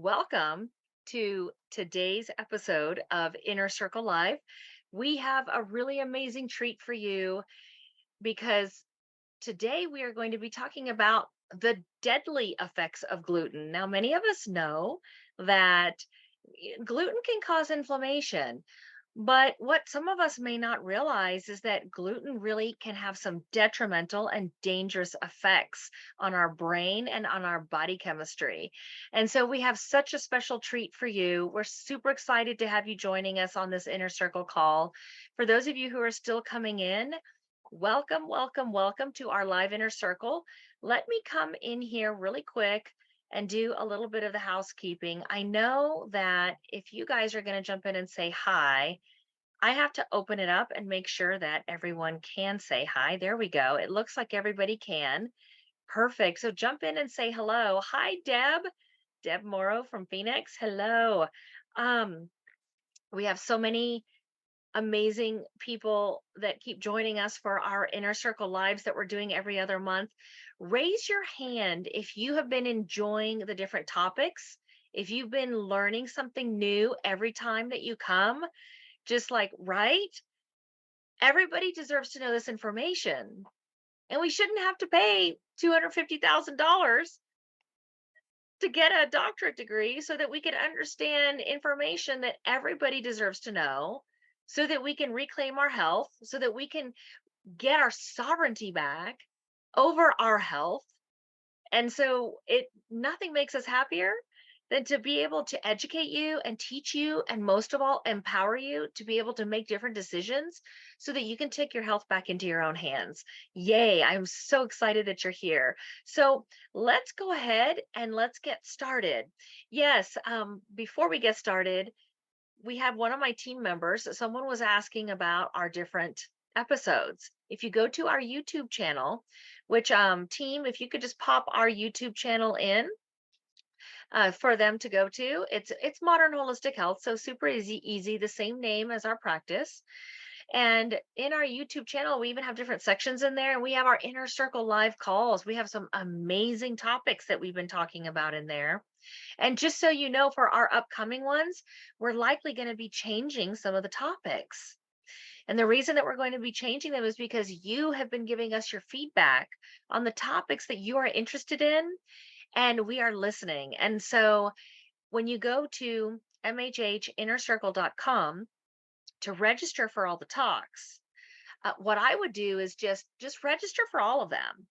welcome to today's episode of Inner Circle Live. We have a really amazing treat for you because today we are going to be talking about the deadly effects of gluten. Now, many of us know that gluten can cause inflammation, but what some of us may not realize is that gluten really can have some detrimental and dangerous effects on our brain and on our body chemistry. And so we have such a special treat for you. We're super excited to have you joining us on this Inner Circle call. For those of you who are still coming in, welcome, welcome, welcome to our live Inner Circle. Let me come in here really quick and do a little bit of the housekeeping. I know that if you guys are going to jump in and say hi, I have to open it up and make sure that everyone can say hi. There we go. It looks like everybody can. Perfect. So jump in and say hello. Hi, Deb. Deb Morrow from Phoenix. Hello. Um, we have so many amazing people that keep joining us for our Inner Circle Lives that we're doing every other month. Raise your hand if you have been enjoying the different topics. If you've been learning something new every time that you come, just like, right? Everybody deserves to know this information. And we shouldn't have to pay $250,000 to get a doctorate degree so that we can understand information that everybody deserves to know, so that we can reclaim our health, so that we can get our sovereignty back over our health. And so it nothing makes us happier than to be able to educate you and teach you and most of all empower you to be able to make different decisions so that you can take your health back into your own hands. Yay, I'm so excited that you're here. So let's go ahead and let's get started. Yes, before we get started, we have one of my team members, someone was asking about our different episodes. If you go to our YouTube channel, which team, if you could just pop our YouTube channel in for them to go to, it's Modern Holistic Health, so super easy, the same name as our practice. And in our YouTube channel, we even have different sections in there, and we have our Inner Circle live calls. We have some amazing topics that we've been talking about in there. And just so you know, for our upcoming ones, we're likely going to be changing some of the topics. And the reason that we're going to be changing them is because you have been giving us your feedback on the topics that you are interested in, and we are listening. And so when you go to mhhinnercircle.com to register for all the talks, what I would do is just register for all of them.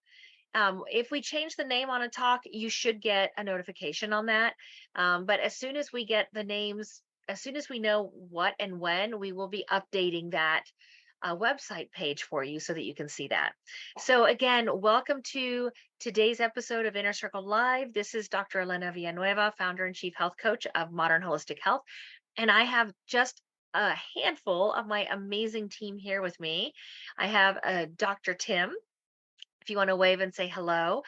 If we change the name on a talk, you should get a notification on that. But as soon as we get the names, as soon as we know what and when, we will be updating that website page for you so that you can see that. So again, welcome to today's episode of Inner Circle Live. This is Dr. Elena Villanueva, founder and chief health coach of Modern Holistic Health. And I have just a handful of my amazing team here with me. I have Dr. Tim, if you want to wave and say hello.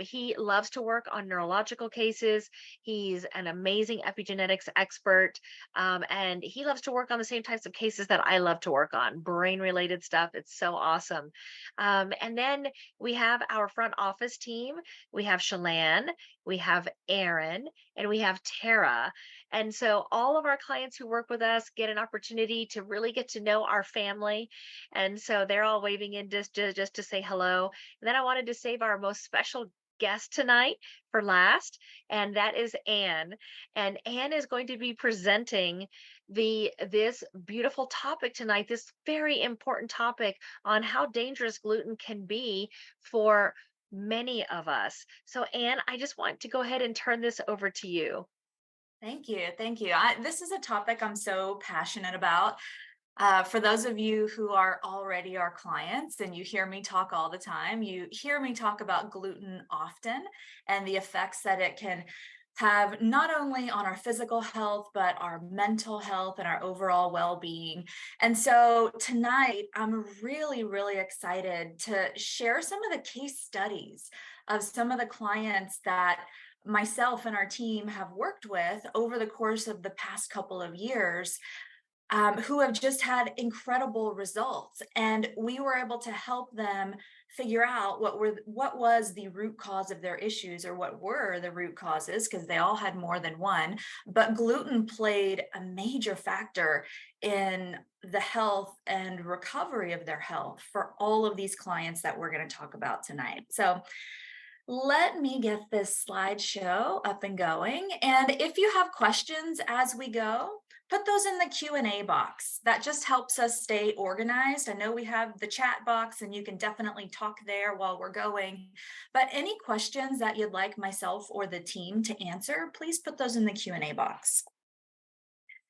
He loves to work on neurological cases. He's an amazing epigenetics expert. And he loves to work on the same types of cases that I love to work on, brain related stuff. It's so awesome. And then we have our front office team. We have Shalane, we have Aaron, and we have Tara. And so all of our clients who work with us get an opportunity to really get to know our family. And so they're all waving in just to say hello. And then I wanted to save our most special guest tonight for last, and that is Anne. And Anne is going to be presenting this beautiful topic tonight, this very important topic on how dangerous gluten can be for many of us. So Anne, I just want to go ahead and turn this over to you. Thank you. Thank you. This is a topic I'm so passionate about. For those of you who are already our clients and you hear me talk all the time, you hear me talk about gluten often and the effects that it can have not only on our physical health, but our mental health and our overall well-being. And so tonight, I'm really, really excited to share some of the case studies of some of the clients that myself and our team have worked with over the course of the past couple of years, who have just had incredible results. And we were able to help them figure out what was the root cause of their issues, or what were the root causes, because they all had more than one. But gluten played a major factor in the health and recovery of their health for all of these clients that we're going to talk about tonight. So let me get this slideshow up and going. And if you have questions as we go, put those in the Q&A box. That just helps us stay organized. I know we have the chat box and you can definitely talk there while we're going, but any questions that you'd like myself or the team to answer, please put those in the Q&A box.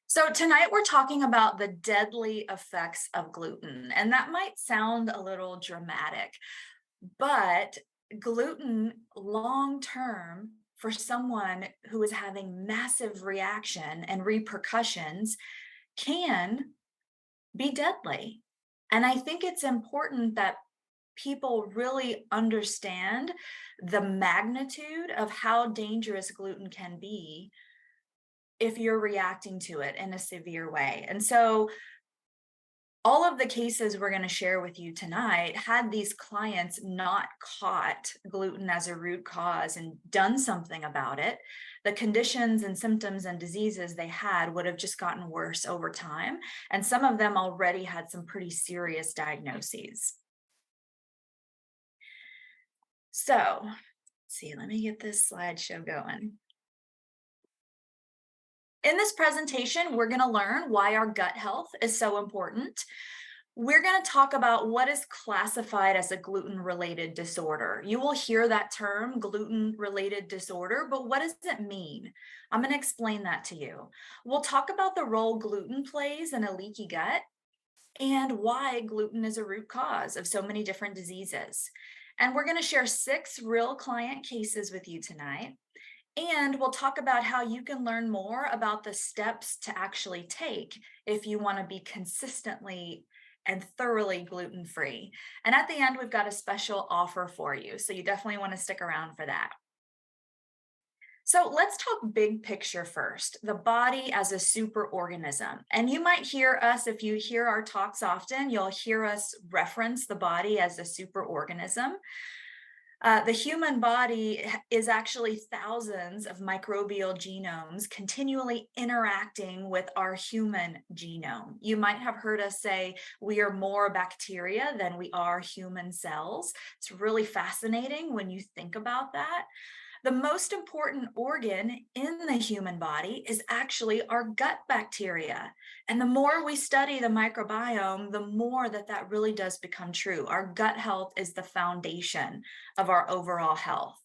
So tonight we're talking about the deadly effects of gluten, and that might sound a little dramatic, but gluten long term for someone who is having massive reaction and repercussions can be deadly. And I think it's important that people really understand the magnitude of how dangerous gluten can be if you're reacting to it in a severe way. And so all of the cases we're going to share with you tonight, had these clients not caught gluten as a root cause and done something about it, the conditions and symptoms and diseases they had would have just gotten worse over time. And some of them already had some pretty serious diagnoses. So, let's see, let me get this slideshow going. In this presentation, we're going to learn why our gut health is so important. We're going to talk about what is classified as a gluten-related disorder. You will hear that term, gluten-related disorder, but what does it mean? I'm going to explain that to you. We'll talk about the role gluten plays in a leaky gut and why gluten is a root cause of so many different diseases. And we're going to share 6 real client cases with you tonight. And we'll talk about how you can learn more about the steps to actually take if you want to be consistently and thoroughly gluten-free. And at the end, we've got a special offer for you. So you definitely want to stick around for that. So let's talk big picture first, the body as a superorganism. And you might hear us, if you hear our talks often, you'll hear us reference the body as a superorganism. The human body is actually thousands of microbial genomes continually interacting with our human genome. You might have heard us say we are more bacteria than we are human cells. It's really fascinating when you think about that. The most important organ in the human body is actually our gut bacteria. And the more we study the microbiome, the more that really does become true. Our gut health is the foundation of our overall health.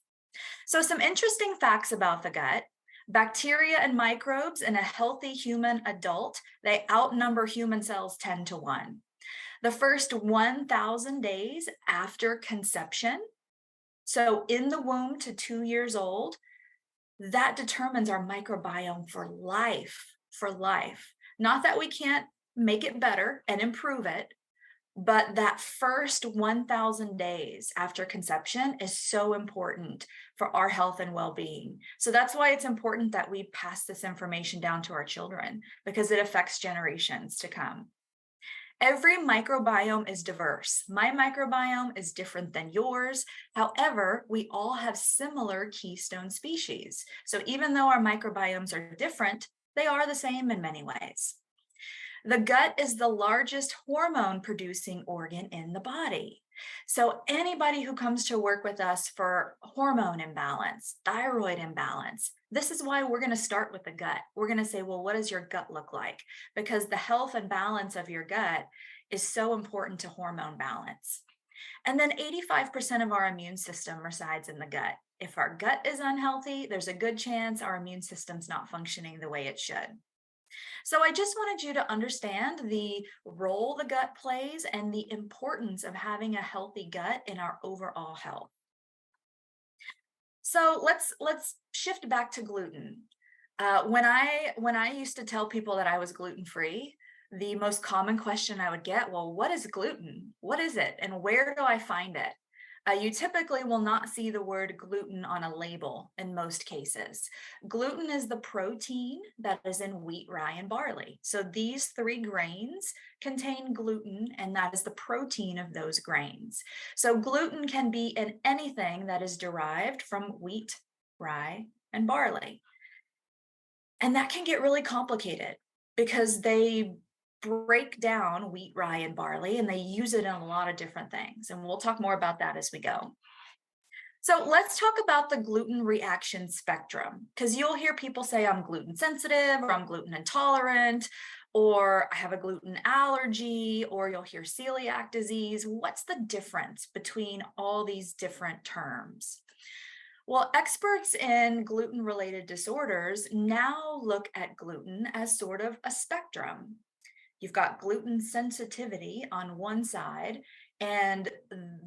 So some interesting facts about the gut. Bacteria and microbes in a healthy human adult, they outnumber human cells 10 to 1. The first 1,000 days after conception, so in the womb to 2 years old, that determines our microbiome for life, for life. Not that we can't make it better and improve it, but that first 1,000 days after conception is so important for our health and well-being. So that's why it's important that we pass this information down to our children, because it affects generations to come. Every microbiome is diverse. My microbiome is different than yours. However, we all have similar keystone species. So even though our microbiomes are different, they are the same in many ways. The gut is the largest hormone producing organ in the body. So anybody who comes to work with us for hormone imbalance, thyroid imbalance, this is why we're going to start with the gut. We're going to say, well, what does your gut look like? Because the health and balance of your gut is so important to hormone balance. And then 85% of our immune system resides in the gut. If our gut is unhealthy, there's a good chance our immune system's not functioning the way it should. So I just wanted you to understand the role the gut plays and the importance of having a healthy gut in our overall health. So let's shift back to gluten. When I used to tell people that I was gluten-free, the most common question I would get, well, what is gluten? What is it? And where do I find it? You typically will not see the word gluten on a label in most cases. Gluten is the protein that is in wheat, rye, and barley. So these three grains contain gluten, and that is the protein of those grains. So gluten can be in anything that is derived from wheat, rye, and barley. And that can get really complicated because they break down wheat, rye, and barley, and they use it in a lot of different things. And we'll talk more about that as we go. So let's talk about the gluten reaction spectrum, because you'll hear people say, I'm gluten sensitive, or I'm gluten intolerant, or I have a gluten allergy, or you'll hear celiac disease. What's the difference between all these different terms? Well, experts in gluten related disorders now look at gluten as sort of a spectrum. You've got gluten sensitivity on one side, and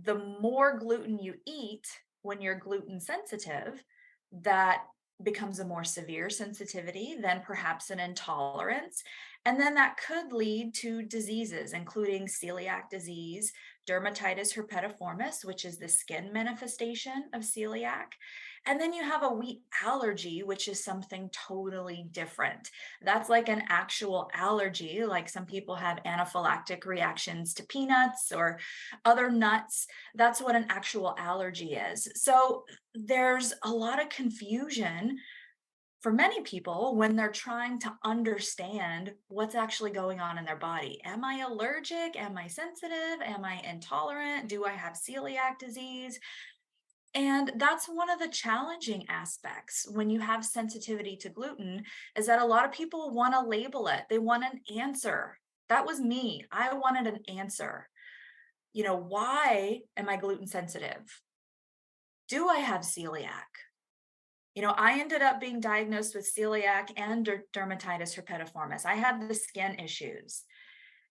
the more gluten you eat when you're gluten sensitive, that becomes a more severe sensitivity than perhaps an intolerance. And then that could lead to diseases, including celiac disease, dermatitis herpetiformis, which is the skin manifestation of celiac. And then you have a wheat allergy, which is something totally different. That's like an actual allergy, like some people have anaphylactic reactions to peanuts or other nuts. That's what an actual allergy is. So there's a lot of confusion for many people when they're trying to understand what's actually going on in their body. Am I allergic? Am I sensitive? Am I intolerant? Do I have celiac disease? And that's one of the challenging aspects when you have sensitivity to gluten is that a lot of people want to label it. They want an answer. That was me. I wanted an answer. Why am I gluten sensitive? Do I have celiac? I ended up being diagnosed with celiac and dermatitis herpetiformis. I had the skin issues.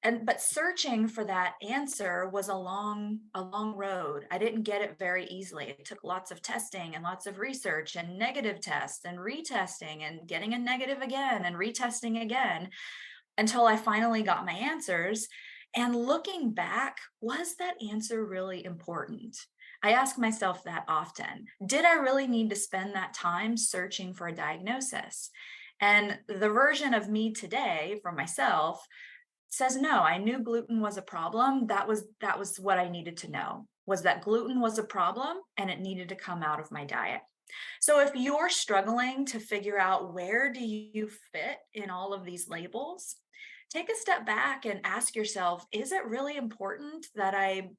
But searching for that answer was a long road. I didn't get it very easily. It took lots of testing and lots of research and negative tests and retesting and getting a negative again and retesting again until I finally got my answers. And looking back, was that answer really important? I ask myself that often. Did I really need to spend that time searching for a diagnosis? And the version of me today for myself says no. I knew gluten was a problem. That was what I needed to know, was that gluten was a problem and it needed to come out of my diet. So if you're struggling to figure out where do you fit in all of these labels, take a step back and ask yourself, is it really important that I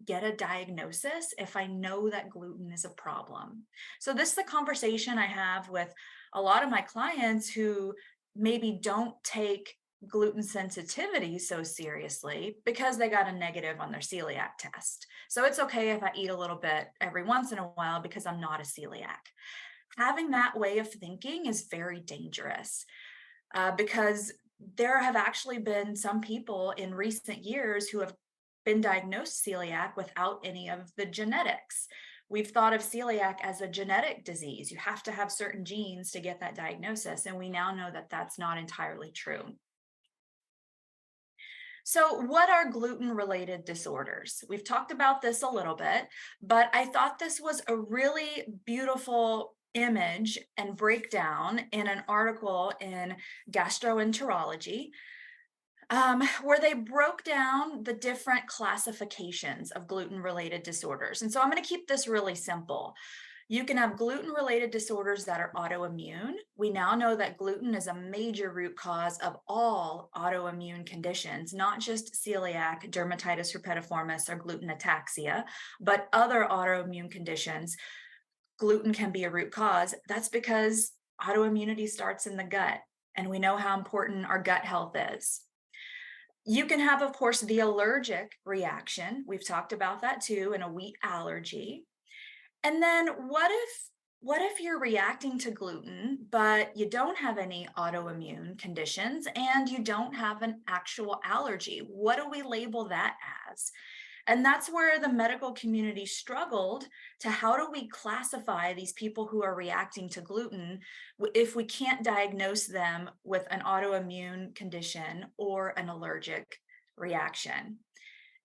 get a diagnosis if I know that gluten is a problem? So this is the conversation I have with a lot of my clients who maybe don't take gluten sensitivity so seriously because they got a negative on their celiac test. So it's okay if I eat a little bit every once in a while because I'm not a celiac. Having that way of thinking is very dangerous because there have actually been some people in recent years who have been diagnosed celiac without any of the genetics. We've thought of celiac as a genetic disease. You have to have certain genes to get that diagnosis. And we now know that that's not entirely true. So, what are gluten related disorders? We've talked about this a little bit, but I thought this was a really beautiful image and breakdown in an article in Gastroenterology, where they broke down the different classifications of gluten related disorders. And so I'm going to keep this really simple. You can have gluten related disorders that are autoimmune. We now know that gluten is a major root cause of all autoimmune conditions, not just celiac, dermatitis herpetiformis, or gluten ataxia, but other autoimmune conditions. Gluten can be a root cause. That's because autoimmunity starts in the gut, and we know how important our gut health is. You can have, of course, the allergic reaction. We've talked about that too, in a wheat allergy. And then what if you're reacting to gluten, but you don't have any autoimmune conditions and you don't have an actual allergy? What do we label that as? And that's where the medical community struggled to how do we classify these people who are reacting to gluten if we can't diagnose them with an autoimmune condition or an allergic reaction.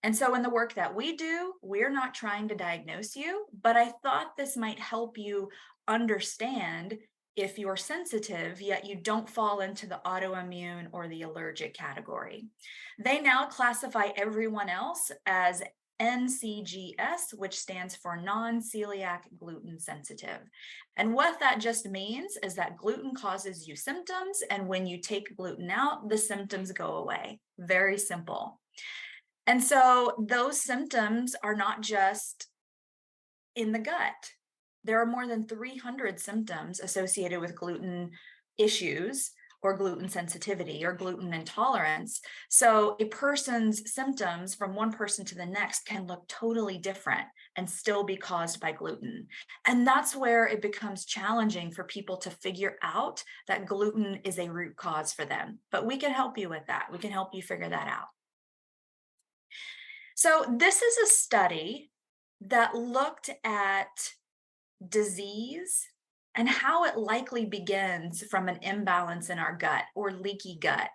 And so, in the work that we do, we're not trying to diagnose you, but I thought this might help you understand if you're sensitive, yet you don't fall into the autoimmune or the allergic category. They now classify everyone else as NCGS, which stands for non celiac gluten sensitive. And what that just means is that gluten causes you symptoms. And when you take gluten out, the symptoms go away. Very simple. And so those symptoms are not just in the gut. There are more than 300 symptoms associated with gluten issues or gluten sensitivity or gluten intolerance. So a person's symptoms from one person to the next can look totally different and still be caused by gluten. And that's where it becomes challenging for people to figure out that gluten is a root cause for them. But we can help you with that. We can help you figure that out. So, this is a study that looked at disease and how it likely begins from an imbalance in our gut or leaky gut.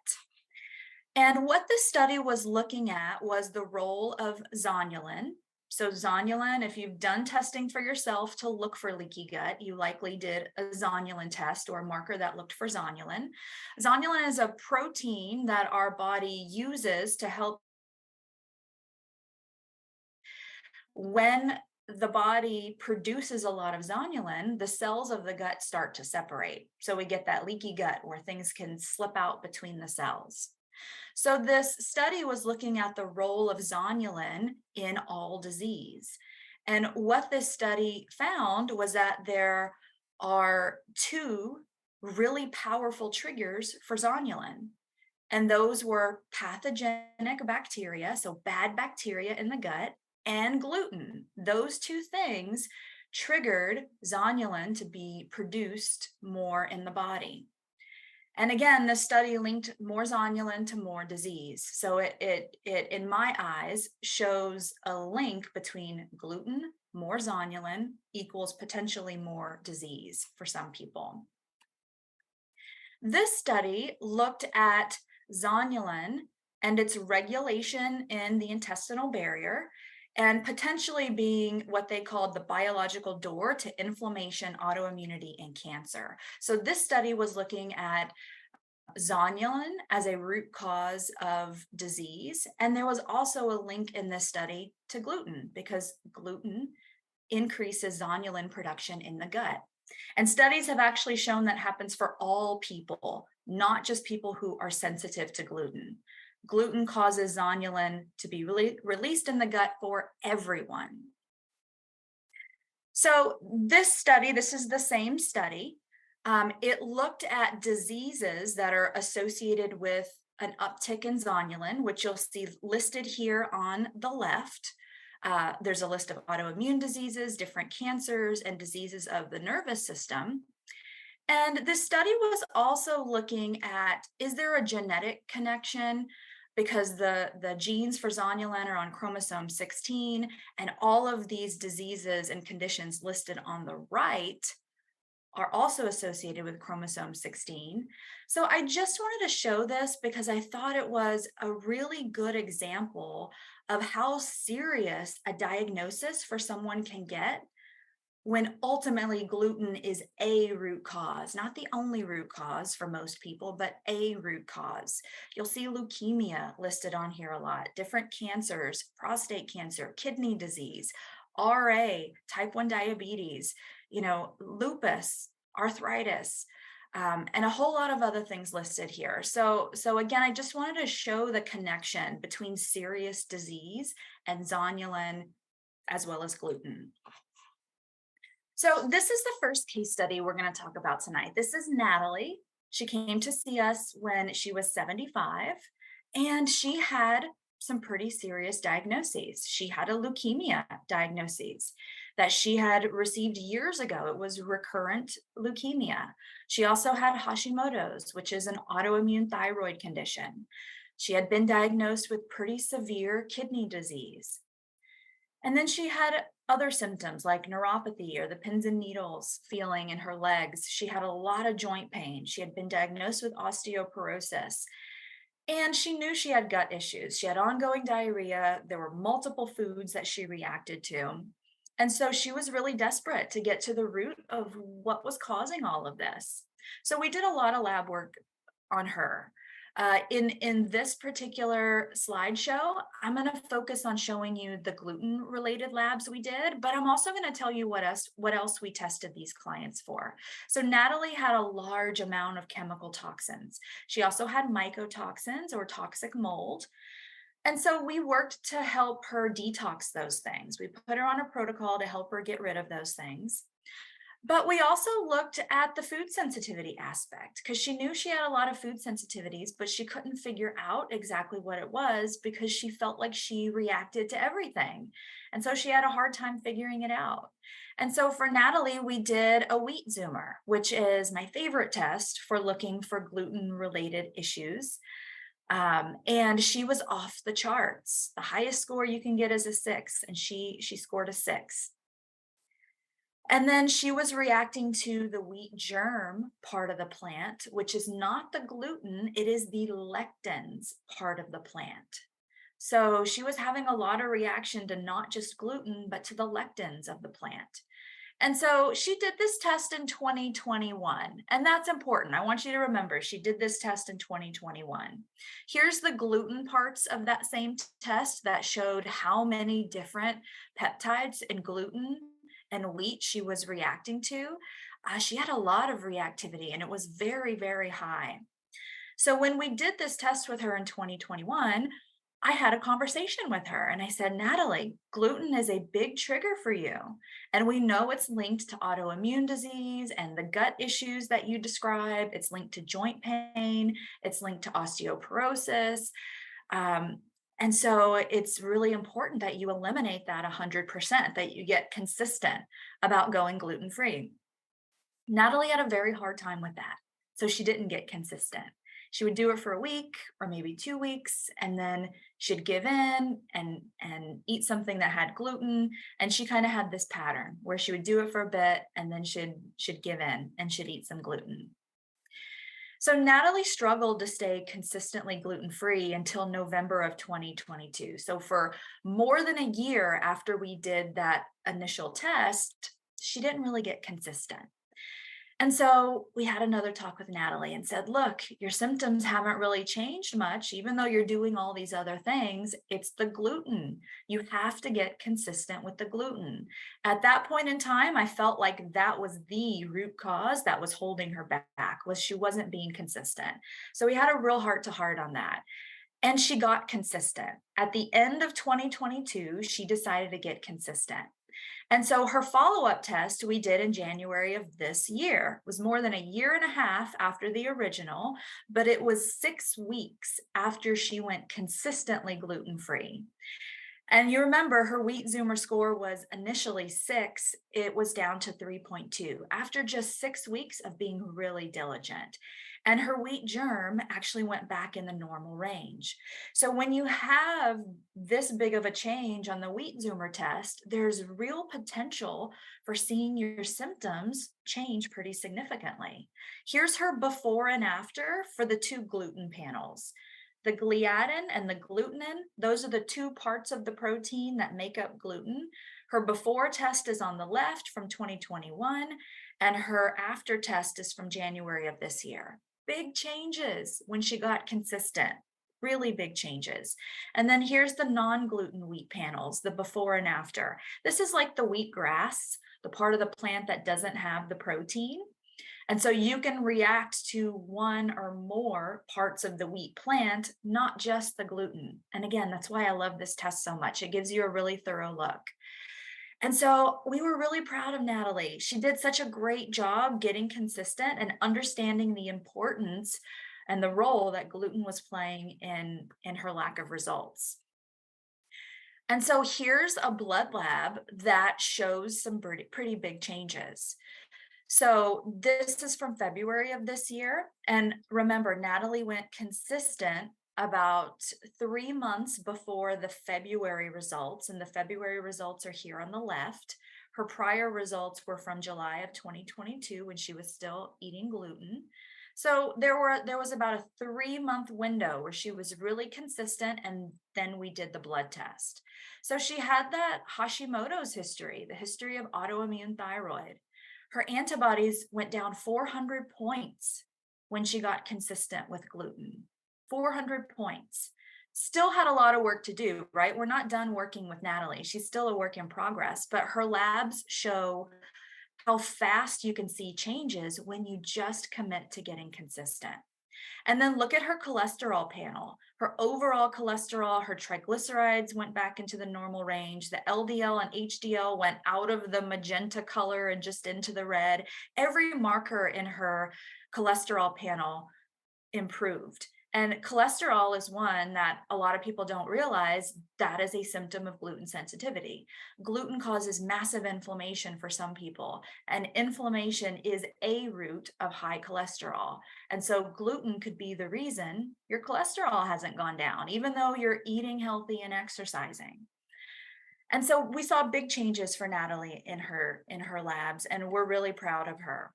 And what this study was looking at was the role of zonulin. So, zonulin, if you've done testing for yourself to look for leaky gut, you likely did a zonulin test or a marker that looked for zonulin. Zonulin is a protein that our body uses to help when the body produces a lot of zonulin, the cells of the gut start to separate. So we get that leaky gut where things can slip out between the cells. So this study was looking at the role of zonulin in all disease. And what this study found was that there are two really powerful triggers for zonulin. And those were pathogenic bacteria, so bad bacteria in the gut, and gluten. Those two things triggered zonulin to be produced more in the body. And again, this study linked more zonulin to more disease. So it in my eyes shows a link between gluten, more zonulin equals potentially more disease for some people. This study looked at zonulin and its regulation in the intestinal barrier and potentially being what they called the biological door to inflammation, autoimmunity, and cancer. So this study was looking at zonulin as a root cause of disease. And there was also a link in this study to gluten because gluten increases zonulin production in the gut. And studies have actually shown that happens for all people, not just people who are sensitive to gluten. Gluten causes zonulin to be released in the gut for everyone. So this study, this is the same study. It looked at diseases that are associated with an uptick in zonulin, which you'll see listed here on the left. There's a list of autoimmune diseases, different cancers, and diseases of the nervous system. And this study was also looking at, is there a genetic connection? Because the genes for zonulin are on chromosome 16, and all of these diseases and conditions listed on the right are also associated with chromosome 16. So I just wanted to show this because I thought it was a really good example of how serious a diagnosis for someone can get when ultimately gluten is a root cause, not the only root cause for most people, but a root cause. You'll see leukemia listed on here a lot, different cancers, prostate cancer, kidney disease, RA, type 1 diabetes, lupus, arthritis, and a whole lot of other things listed here. So again, I just wanted to show the connection between serious disease and zonulin as well as gluten. So this is the first case study we're going to talk about tonight. This is Natalie. She came to see us when she was 75, and she had some pretty serious diagnoses. She had a leukemia diagnosis that she had received years ago. It was recurrent leukemia. She also had Hashimoto's, which is an autoimmune thyroid condition. She had been diagnosed with pretty severe kidney disease. And then she had other symptoms like neuropathy or the pins and needles feeling in her legs. She had a lot of joint pain. She had been diagnosed with osteoporosis. And she knew she had gut issues. She had ongoing diarrhea. There were multiple foods that she reacted to. And so she was really desperate to get to the root of what was causing all of this. So we did a lot of lab work on her. In this particular slideshow, I'm going to focus on showing you the gluten related labs we did, but I'm also going to tell you what else we tested these clients for. So Natalie had a large amount of chemical toxins. She also had mycotoxins or toxic mold. And so we worked to help her detox those things. We put her on a protocol to help her get rid of those things. But we also looked at the food sensitivity aspect because she knew she had a lot of food sensitivities, but she couldn't figure out exactly what it was because she felt like she reacted to everything. And so she had a hard time figuring it out. And so for Natalie, we did a wheat zoomer, which is my favorite test for looking for gluten related issues. And she was off the charts. The highest score you can get is a 6, and she scored a 6. And then she was reacting to the wheat germ part of the plant, which is not the gluten, it is the lectins part of the plant. So she was having a lot of reaction to not just gluten, but to the lectins of the plant. And so she did this test in 2021. And that's important. I want you to remember she did this test in 2021. Here's the gluten parts of that same test that showed how many different peptides in gluten and wheat she was reacting to. She had a lot of reactivity and it was very, very high. So when we did this test with her in 2021, I had a conversation with her and I said, Natalie, gluten is a big trigger for you. And we know it's linked to autoimmune disease and the gut issues that you describe. It's linked to joint pain, it's linked to osteoporosis. Um, and so it's really important that you eliminate that 100%, that you get consistent about going gluten free. Natalie had a very hard time with that. So she didn't get consistent. She would do it for a week or maybe 2 weeks, and then she'd give in and eat something that had gluten. And she kind of had this pattern where she would do it for a bit and then she'd give in and she'd eat some gluten. So Natalie struggled to stay consistently gluten-free until November of 2022. So for more than a year after we did that initial test, she didn't really get consistent. And so we had another talk with Natalie and said, look, your symptoms haven't really changed much, even though you're doing all these other things. It's the gluten. You have to get consistent with the gluten. At that point in time, I felt like that was the root cause that was holding her back, was she wasn't being consistent. So we had a real heart to heart on that. And she got consistent. At the end of 2022, she decided to get consistent. And so her follow up test we did in January of this year was more than a year and a half after the original, but it was 6 weeks after she went consistently gluten free. And you remember her wheat zoomer score was initially 6, it was down to 3.2 after just 6 weeks of being really diligent. And her wheat germ actually went back in the normal range. So when you have this big of a change on the wheat zoomer test, there's real potential for seeing your symptoms change pretty significantly. Here's her before and after for the 2 gluten panels. The gliadin and the glutenin, those are the 2 parts of the protein that make up gluten. Her before test is on the left from 2021, and her after test is from January of this year. Big changes when she got consistent, really big changes. And then here's the non gluten wheat panels, the before and after. This is like the wheat grass, the part of the plant that doesn't have the protein. And so you can react to one or more parts of the wheat plant, not just the gluten. And again, that's why I love this test so much. It gives you a really thorough look. And so we were really proud of Natalie. She did such a great job getting consistent and understanding the importance and the role that gluten was playing in her lack of results. And so here's a blood lab that shows some pretty big changes. So this is from February of this year. And remember, Natalie went consistent about 3 months before the February results. And the February results are here on the left. Her prior results were from July of 2022 when she was still eating gluten. So there was about a 3-month window where she was really consistent, and then we did the blood test. So she had that Hashimoto's history, the history of autoimmune thyroid. Her antibodies went down 400 points when she got consistent with gluten. 400 points. Still had a lot of work to do, right? We're not done working with Natalie. She's still a work in progress, but her labs show how fast you can see changes when you just commit to getting consistent. And then look at her cholesterol panel. Her overall cholesterol, her triglycerides went back into the normal range. The LDL and HDL went out of the magenta color and just into the red. Every marker in her cholesterol panel improved. And cholesterol is one that a lot of people don't realize that is a symptom of gluten sensitivity. Gluten causes massive inflammation for some people, and inflammation is a root of high cholesterol. And so gluten could be the reason your cholesterol hasn't gone down, even though you're eating healthy and exercising. And so we saw big changes for Natalie in her labs, and we're really proud of her.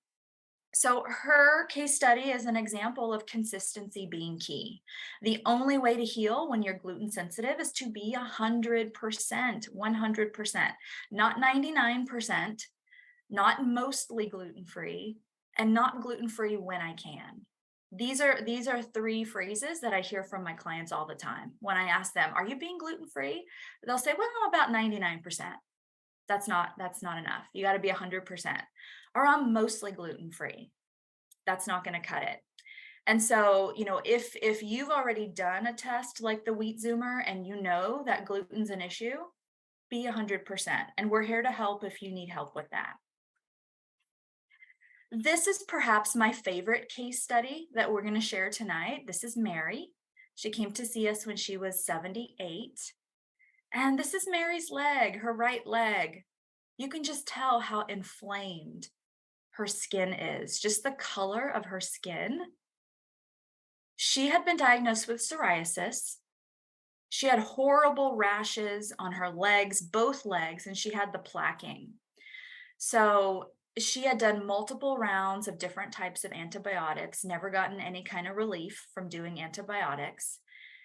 So, her case study is an example of consistency being key. The only way to heal when you're gluten sensitive is to be 100%, 100%, not 99%, not mostly gluten free, and not gluten free when I can. These are three phrases that I hear from my clients all the time. When I ask them, "Are you being gluten free?" They'll say, "Well, about 99%." That's not enough. You got to be 100%. Or I'm mostly gluten free. That's not going to cut it. And so, if you've already done a test like the wheat zoomer and you know that gluten's an issue, be 100%. And we're here to help if you need help with that. This is perhaps my favorite case study that we're going to share tonight. This is Mary. She came to see us when she was 78. And this is Mary's leg, her right leg. You can just tell how inflamed her skin is, just the color of her skin. She had been diagnosed with psoriasis. She had horrible rashes on her legs, both legs, and she had the plaquing. So she had done multiple rounds of different types of antibiotics, never gotten any kind of relief from doing antibiotics.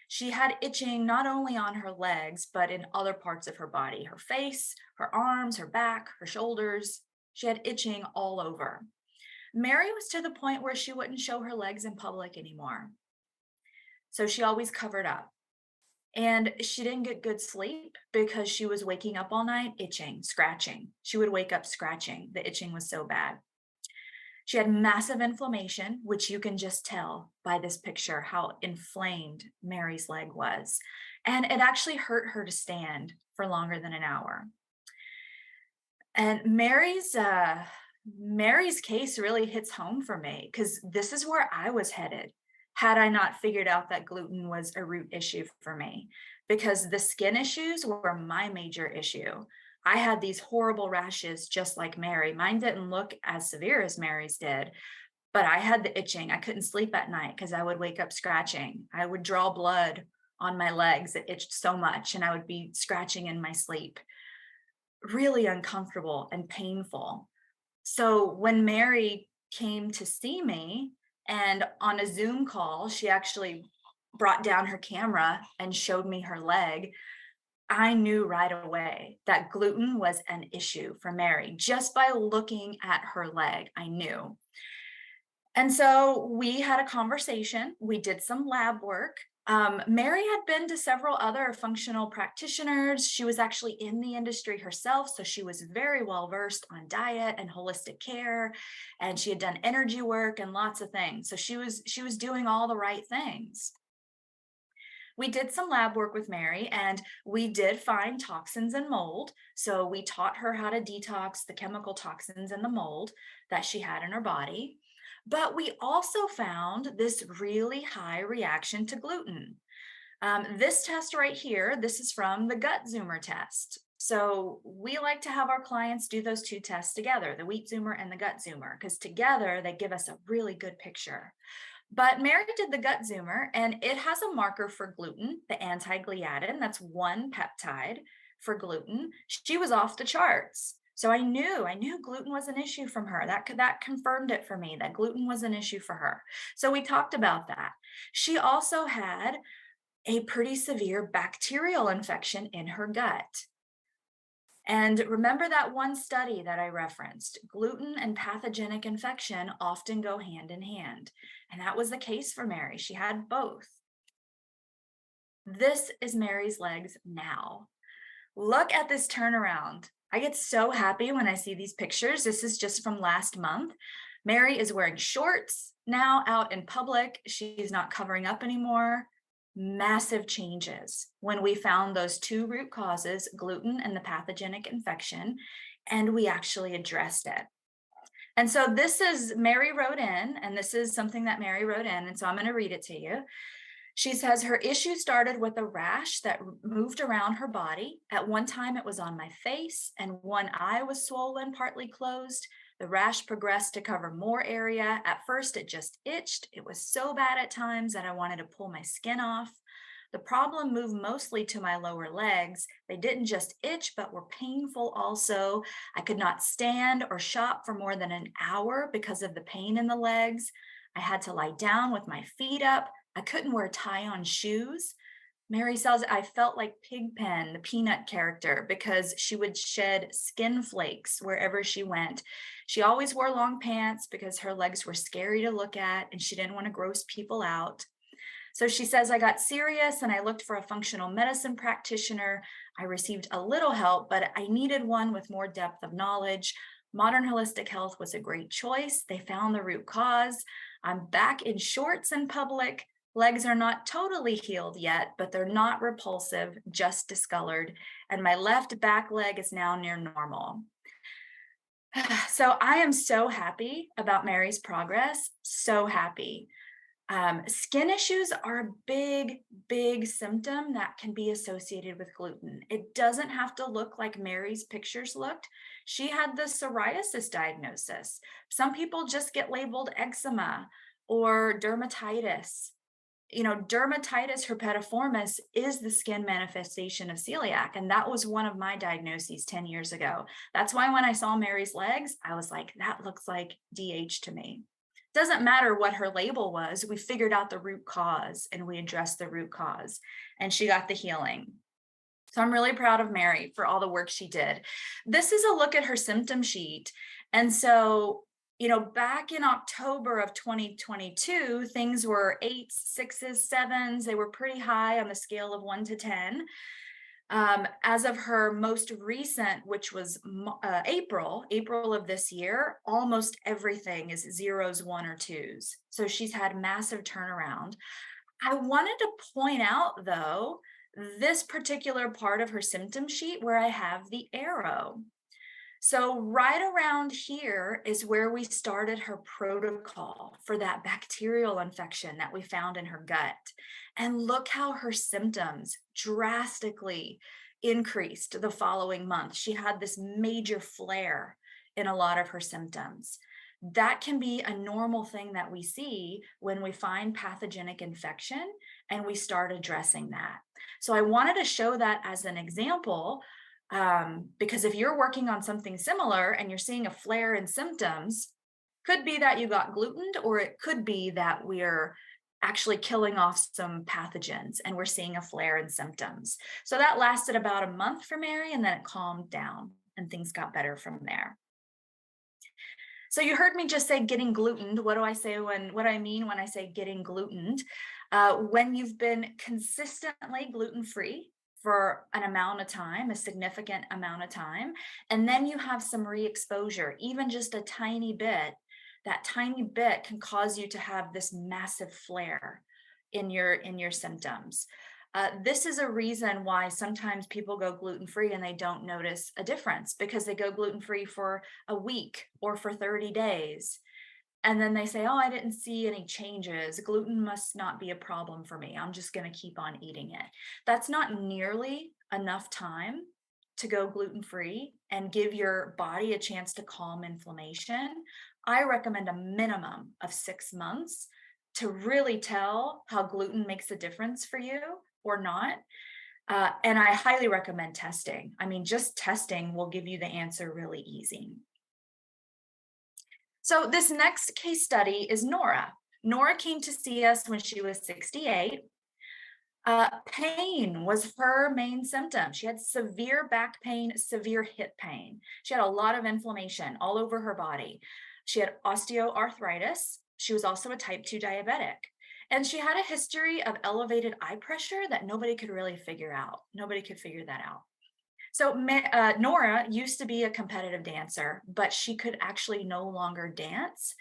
She had itching not only on her legs, but in other parts of her body, her face, her arms, her back, her shoulders. She had itching all over. Mary was to the point where she wouldn't show her legs in public anymore. So she always covered up. And she didn't get good sleep because she was waking up all night itching, scratching. She would wake up scratching. The itching was so bad. She had massive inflammation, which you can just tell by this picture how inflamed Mary's leg was. And it actually hurt her to stand for longer than an hour. And Mary's case really hits home for me because this is where I was headed had I not figured out that gluten was a root issue for me, because the skin issues were my major issue. I had these horrible rashes just like Mary. Mine didn't look as severe as Mary's did, but I had the itching. I couldn't sleep at night because I would wake up scratching. I would draw blood on my legs. It itched so much, and I would be scratching in my sleep. Really uncomfortable and painful. So when Mary came to see me, and on a Zoom call, she actually brought down her camera and showed me her leg, I knew right away that gluten was an issue for Mary. Just by looking at her leg, I knew. And so we had a conversation. We did some lab work. Mary had been to several other functional practitioners. She was actually in the industry herself, so she was very well versed on diet and holistic care, and she had done energy work and lots of things. So she was doing all the right things. We did some lab work with Mary, and we did find toxins and mold. So we taught her how to detox the chemical toxins and the mold that she had in her body. But we also found this really high reaction to gluten. This test right here, this is from the gut zoomer test. So we like to have our clients do those two tests together, the wheat zoomer and the gut zoomer, because together they give us a really good picture. But Mary did the gut zoomer, and it has a marker for gluten, the anti-gliadin. That's one peptide for gluten. She was off the charts. So I knew gluten was an issue from her. That confirmed it for me that gluten was an issue for her. So we talked about that. She also had a pretty severe bacterial infection in her gut. And remember that one study that I referenced, gluten and pathogenic infection often go hand in hand. And that was the case for Mary. She had both. This is Mary's legs now. Look at this turnaround. I get so happy when I see these pictures. This is just from last month. Mary is wearing shorts now out in public. She's not covering up anymore. Massive changes when we found those two root causes, gluten and the pathogenic infection, and we actually addressed it. And so this is Mary wrote in, and this is something that Mary wrote in. And so I'm going to read it to you. She says her issue started with a rash that moved around her body. At one time, it was on my face, and one eye was swollen, partly closed. The rash progressed to cover more area. At first, it just itched. It was so bad at times that I wanted to pull my skin off. The problem moved mostly to my lower legs. They didn't just itch, but were painful also. I could not stand or shop for more than an hour because of the pain in the legs. I had to lie down with my feet up. I couldn't wear tie-on shoes. Mary says I felt like Pigpen, the peanut character, because she would shed skin flakes wherever she went. She always wore long pants because her legs were scary to look at and she didn't want to gross people out. So she says, I got serious and I looked for a functional medicine practitioner. I received a little help, but I needed one with more depth of knowledge. Modern Holistic Health was a great choice. They found the root cause. I'm back in shorts in public. Legs are not totally healed yet, but they're not repulsive, just discolored. And my left back leg is now near normal. So I am so happy about Mary's progress. So happy. Skin issues are a big symptom that can be associated with gluten. It doesn't have to look like Mary's pictures looked. She had the psoriasis diagnosis. Some people just get labeled eczema or dermatitis. You know, dermatitis herpetiformis is the skin manifestation of celiac. And that was one of my diagnoses 10 years ago. That's why when I saw Mary's legs, I was like, that looks like DH to me. Doesn't matter what her label was, we figured out the root cause and we addressed the root cause and she got the healing. So I'm really proud of Mary for all the work she did. This is a look at her symptom sheet. And so, you know, back in October of 2022, things were 8s, 6s, 7s. They were pretty high on the scale of 1 to 10. As of her most recent, which was April of this year, almost everything is 0s, 1 or 2s. So she's had massive turnaround. I wanted to point out, though, this particular part of her symptom sheet where I have the arrow. So right around here is where we started her protocol for that bacterial infection that we found in her gut. And look how her symptoms drastically increased the following month. She had this major flare in a lot of her symptoms. That can be a normal thing that we see when we find pathogenic infection and we start addressing that. So I wanted to show that as an example because if you're working on something similar and you're seeing a flare in symptoms, could be that you got glutened, or it could be that we're actually killing off some pathogens and we're seeing a flare in symptoms. So that lasted about a month for Mary, and then it calmed down and things got better from there. So you heard me just say getting glutened. What do I say what do I mean when I say getting glutened? When you've been consistently gluten-free for an amount of time, a significant amount of time, and then you have some re-exposure, even just a tiny bit, that tiny bit can cause you to have this massive flare in your symptoms. This is a reason why sometimes people go gluten-free and they don't notice a difference because they go gluten-free for a week or for 30 days. And then they say, oh, I didn't see any changes. Gluten must not be a problem for me. I'm just going to keep on eating it. That's not nearly enough time to go gluten-free and give your body a chance to calm inflammation. I recommend a minimum of 6 months to really tell how gluten makes a difference for you or not. And I highly recommend testing. I mean, just testing will give you the answer really easy. So this next case study is Nora. Nora came to see us when she was 68. Pain was her main symptom. She had severe back pain, severe hip pain. She had a lot of inflammation all over her body. She had osteoarthritis. She was also a type 2 diabetic. And she had a history of elevated eye pressure that nobody could really figure out. Nobody could figure that out. So Nora used to be a competitive dancer, but she could actually no longer dance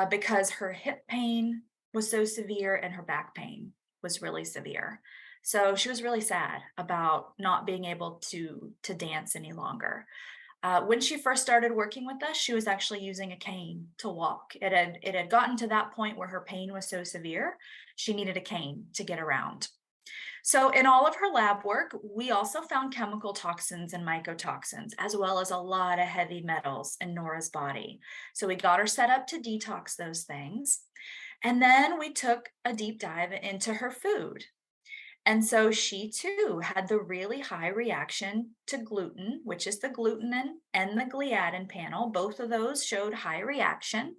because her hip pain was so severe and her back pain was really severe. So she was really sad about not being able to dance any longer. When she first started working with us, she was actually using a cane to walk. It had gotten to that point where her pain was so severe, she needed a cane to get around. So, in all of her lab work, we also found chemical toxins and mycotoxins, as well as a lot of heavy metals in Nora's body. So, we got her set up to detox those things. And then we took a deep dive into her food. And so she too had the really high reaction to gluten, which is the glutenin and the gliadin panel. Both of those showed high reaction.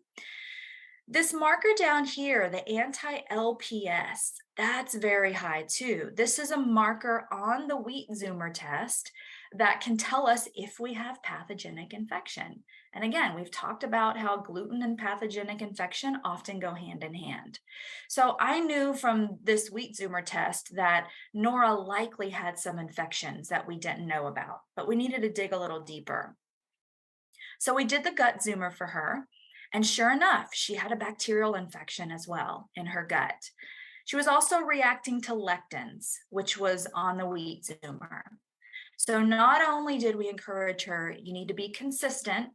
This marker down here, the anti-LPS, that's very high too. This is a marker on the wheat zoomer test that can tell us if we have pathogenic infection. And again, we've talked about how gluten and pathogenic infection often go hand in hand. So I knew from this wheat zoomer test that Nora likely had some infections that we didn't know about, but we needed to dig a little deeper. So we did the gut zoomer for her. And sure enough, she had a bacterial infection as well in her gut. She was also reacting to lectins, which was on the wheat zoomer. So not only did we encourage her, you need to be consistent.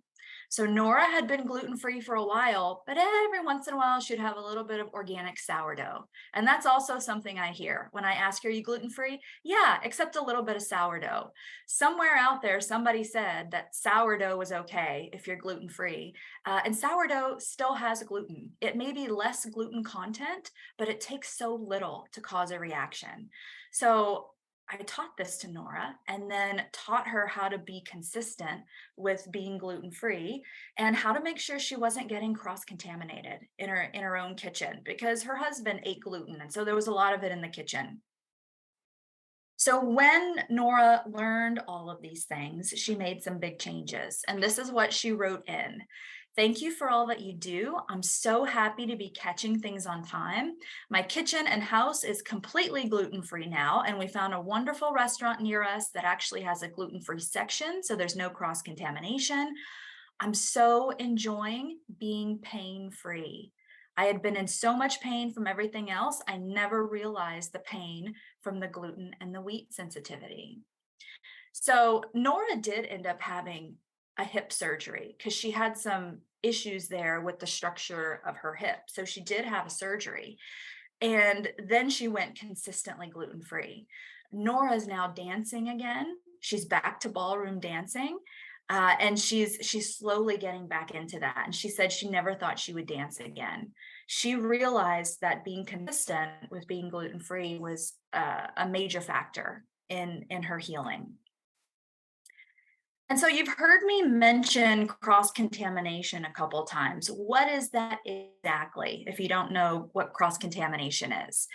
So Nora had been gluten-free for a while, but every once in a while she'd have a little bit of organic sourdough. And that's also something I hear when I ask, are you gluten-free? Yeah, except a little bit of sourdough. Somewhere out there, somebody said that sourdough was okay if you're gluten-free. And sourdough still has gluten. It may be less gluten content, but it takes so little to cause a reaction. So I taught this to Nora and then taught her how to be consistent with being gluten-free and how to make sure she wasn't getting cross-contaminated in her own kitchen because her husband ate gluten and so there was a lot of it in the kitchen. So when Nora learned all of these things, she made some big changes. And this is what she wrote in. Thank you for all that you do. I'm so happy to be catching things on time. My kitchen and house is completely gluten-free now, and we found a wonderful restaurant near us that actually has a gluten-free section, so there's no cross-contamination. I'm so enjoying being pain-free. I had been in so much pain from everything else, I never realized the pain from the gluten and the wheat sensitivity. So Nora did end up having a hip surgery because she had some issues there with the structure of her hip. So she did have a surgery. And then she went consistently gluten free. Nora is now dancing again. She's back to ballroom dancing. And she's slowly getting back into that. And she said she never thought she would dance again. She realized that being consistent with being gluten free was a major factor in her healing. And so you've heard me mention cross contamination a couple times. What is that exactly? If you don't know what cross contamination is,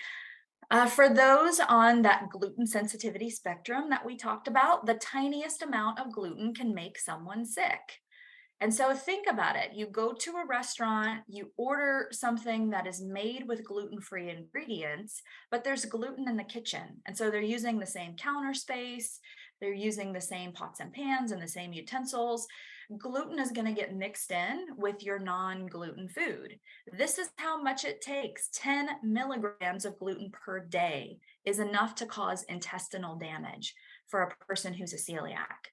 for those on that gluten sensitivity spectrum that we talked about, the tiniest amount of gluten can make someone sick. And so think about it. You go to a restaurant, you order something that is made with gluten-free ingredients, but there's gluten in the kitchen. And so they're using the same counter space, they're using the same pots and pans and the same utensils. Gluten is going to get mixed in with your non-gluten food. This is how much it takes. 10 milligrams of gluten per day is enough to cause intestinal damage for a person who's a celiac.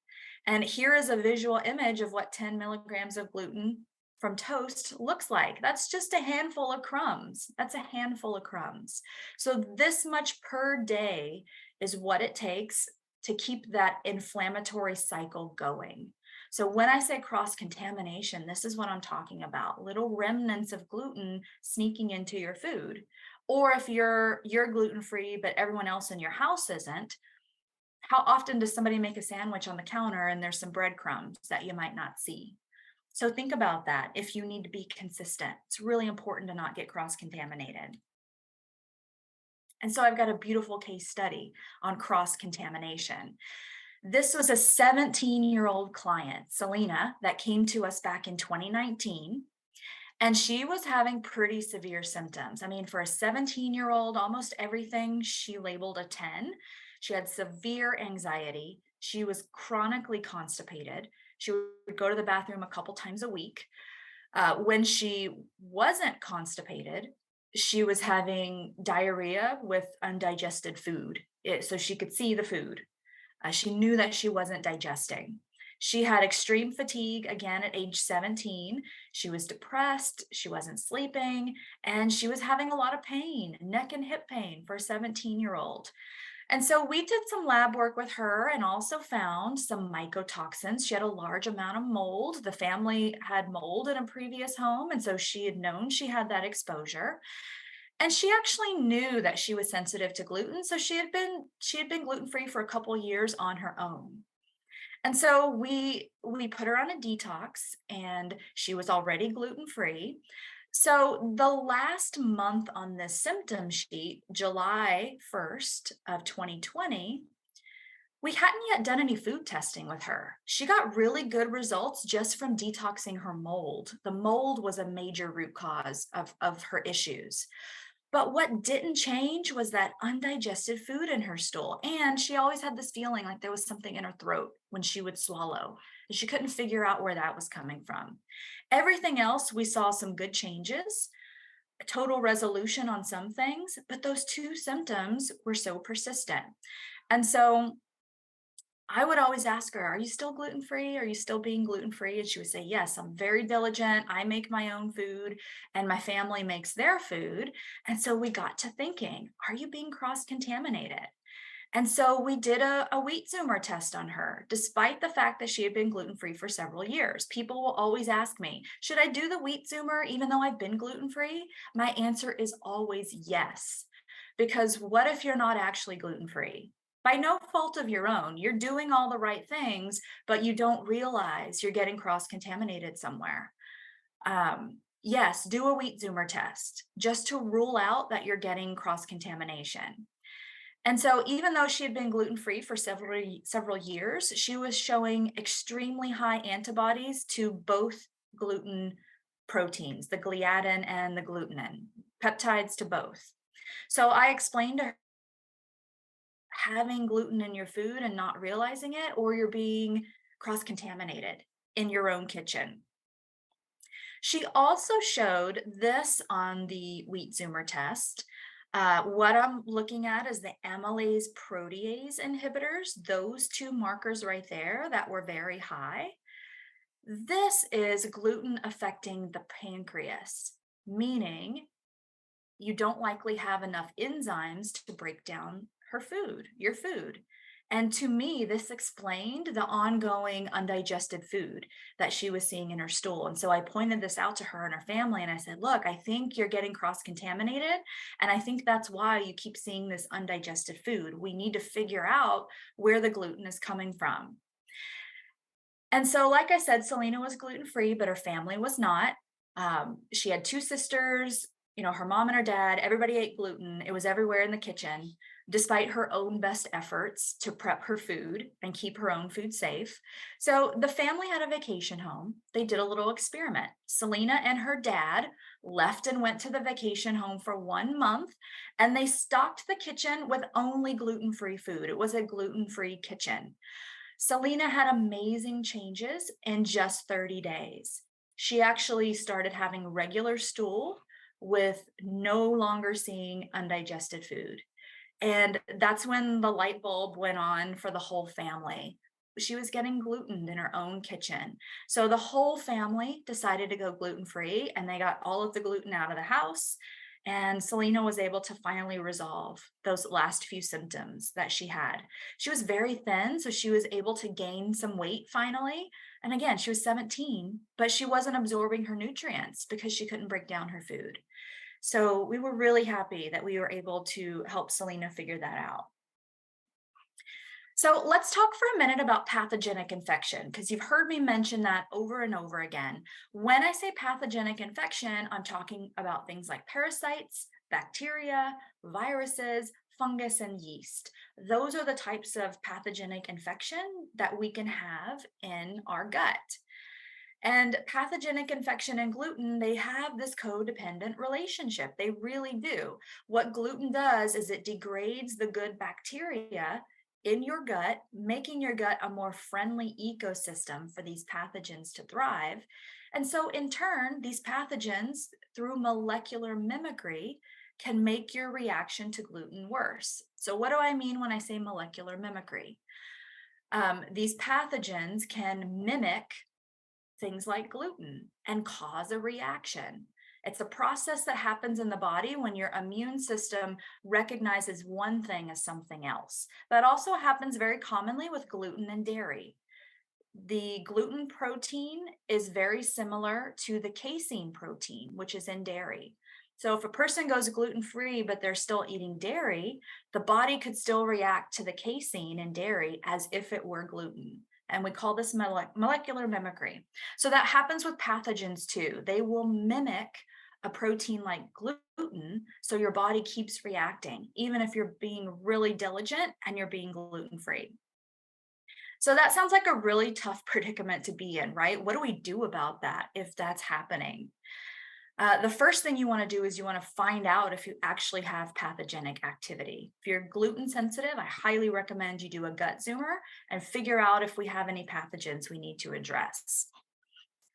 And here is a visual image of what 10 milligrams of gluten from toast looks like. That's just a handful of crumbs. That's a handful of crumbs. So this much per day is what it takes to keep that inflammatory cycle going. So when I say cross-contamination, this is what I'm talking about. Little remnants of gluten sneaking into your food. Or if you're gluten-free, but everyone else in your house isn't, How often does somebody make a sandwich on the counter and there's some breadcrumbs that you might not see? So think about that if you need to be consistent. It's really important to not get cross contaminated. And so I've got a beautiful case study on cross contamination. This was a 17-year-old client, Selena, that came to us back in 2019. And she was having pretty severe symptoms. I mean, for a 17-year-old, almost everything she labeled a 10. She had severe anxiety. She was chronically constipated. She would go to the bathroom a couple times a week. When she wasn't constipated, she was having diarrhea with undigested food. So she could see the food. She knew that she wasn't digesting. She had extreme fatigue again at age 17. She was depressed. She wasn't sleeping. And she was having a lot of pain, neck and hip pain for a 17-year-old. And so we did some lab work with her and also found some mycotoxins. She had a large amount of mold. The family had mold in a previous home. And so she had known she had that exposure. And she actually knew that she was sensitive to gluten. So she had been gluten-free for a couple years on her own. And so we put her on a detox and she was already gluten-free. So the last month on this symptom sheet, July 1st of 2020, we hadn't yet done any food testing with her. She got really good results just from detoxing her mold. The mold was a major root cause of her issues. But what didn't change was that undigested food in her stool. And she always had this feeling like there was something in her throat when she would swallow. And she couldn't figure out where that was coming from. Everything else, we saw some good changes, a total resolution on some things, but those two symptoms were so persistent. And so I would always ask her, "Are you still gluten free? Are you still being gluten free?" And she would say, "Yes, I'm very diligent. I make my own food and my family makes their food." And so we got to thinking, are you being cross contaminated? And so we did a wheat zoomer test on her, despite the fact that she had been gluten free for several years. People will always ask me, should I do the wheat zoomer even though I've been gluten free? My answer is always yes. Because what if you're not actually gluten free? By no fault of your own, you're doing all the right things, but you don't realize you're getting cross contaminated somewhere. Yes, do a wheat zoomer test just to rule out that you're getting cross contamination. And so even though she had been gluten-free for several years, she was showing extremely high antibodies to both gluten proteins, the gliadin and the glutenin, peptides to both. So I explained to her, having gluten in your food and not realizing it, or you're being cross-contaminated in your own kitchen. She also showed this on the wheat zoomer test. What I'm looking at is the amylase protease inhibitors, those two markers right there that were very high. This is gluten affecting the pancreas, meaning you don't likely have enough enzymes to break down your food. And to me, this explained the ongoing undigested food that she was seeing in her stool. And so I pointed this out to her and her family, and I said, look, I think you're getting cross contaminated. And I think that's why you keep seeing this undigested food. We need to figure out where the gluten is coming from. And so, like I said, Selena was gluten free, but her family was not. She had two sisters, her mom and her dad, everybody ate gluten. It was everywhere in the kitchen, despite her own best efforts to prep her food and keep her own food safe. So the family had a vacation home. They did a little experiment. Selena and her dad left and went to the vacation home for 1 month, and they stocked the kitchen with only gluten free food. It was a gluten free kitchen. Selena had amazing changes in just 30 days. She actually started having regular stool with no longer seeing undigested food. And that's when the light bulb went on for the whole family. She was getting gluten in her own kitchen. So the whole family decided to go gluten free, and they got all of the gluten out of the house. And Selena was able to finally resolve those last few symptoms that she had. She was very thin, so she was able to gain some weight finally. And again, she was 17, but she wasn't absorbing her nutrients because she couldn't break down her food. So we were really happy that we were able to help Selena figure that out. So let's talk for a minute about pathogenic infection, because you've heard me mention that over and over again. When I say pathogenic infection, I'm talking about things like parasites, bacteria, viruses, fungus, and yeast. Those are the types of pathogenic infection that we can have in our gut. And pathogenic infection and gluten, they have this codependent relationship. They really do. What gluten does is it degrades the good bacteria in your gut, making your gut a more friendly ecosystem for these pathogens to thrive. And so, in turn, these pathogens, through molecular mimicry, can make your reaction to gluten worse. So, what do I mean when I say molecular mimicry? These pathogens can mimic things like gluten and cause a reaction. It's a process that happens in the body when your immune system recognizes one thing as something else. That also happens very commonly with gluten and dairy. The gluten protein is very similar to the casein protein, which is in dairy. So if a person goes gluten free, but they're still eating dairy, the body could still react to the casein in dairy as if it were gluten. And we call this molecular mimicry. So that happens with pathogens too. They will mimic a protein like gluten. So your body keeps reacting, even if you're being really diligent and you're being gluten free. So that sounds like a really tough predicament to be in, right? What do we do about that if that's happening? The first thing you want to do is you want to find out if you actually have pathogenic activity. If you're gluten sensitive, I highly recommend you do a gut zoomer and figure out if we have any pathogens we need to address.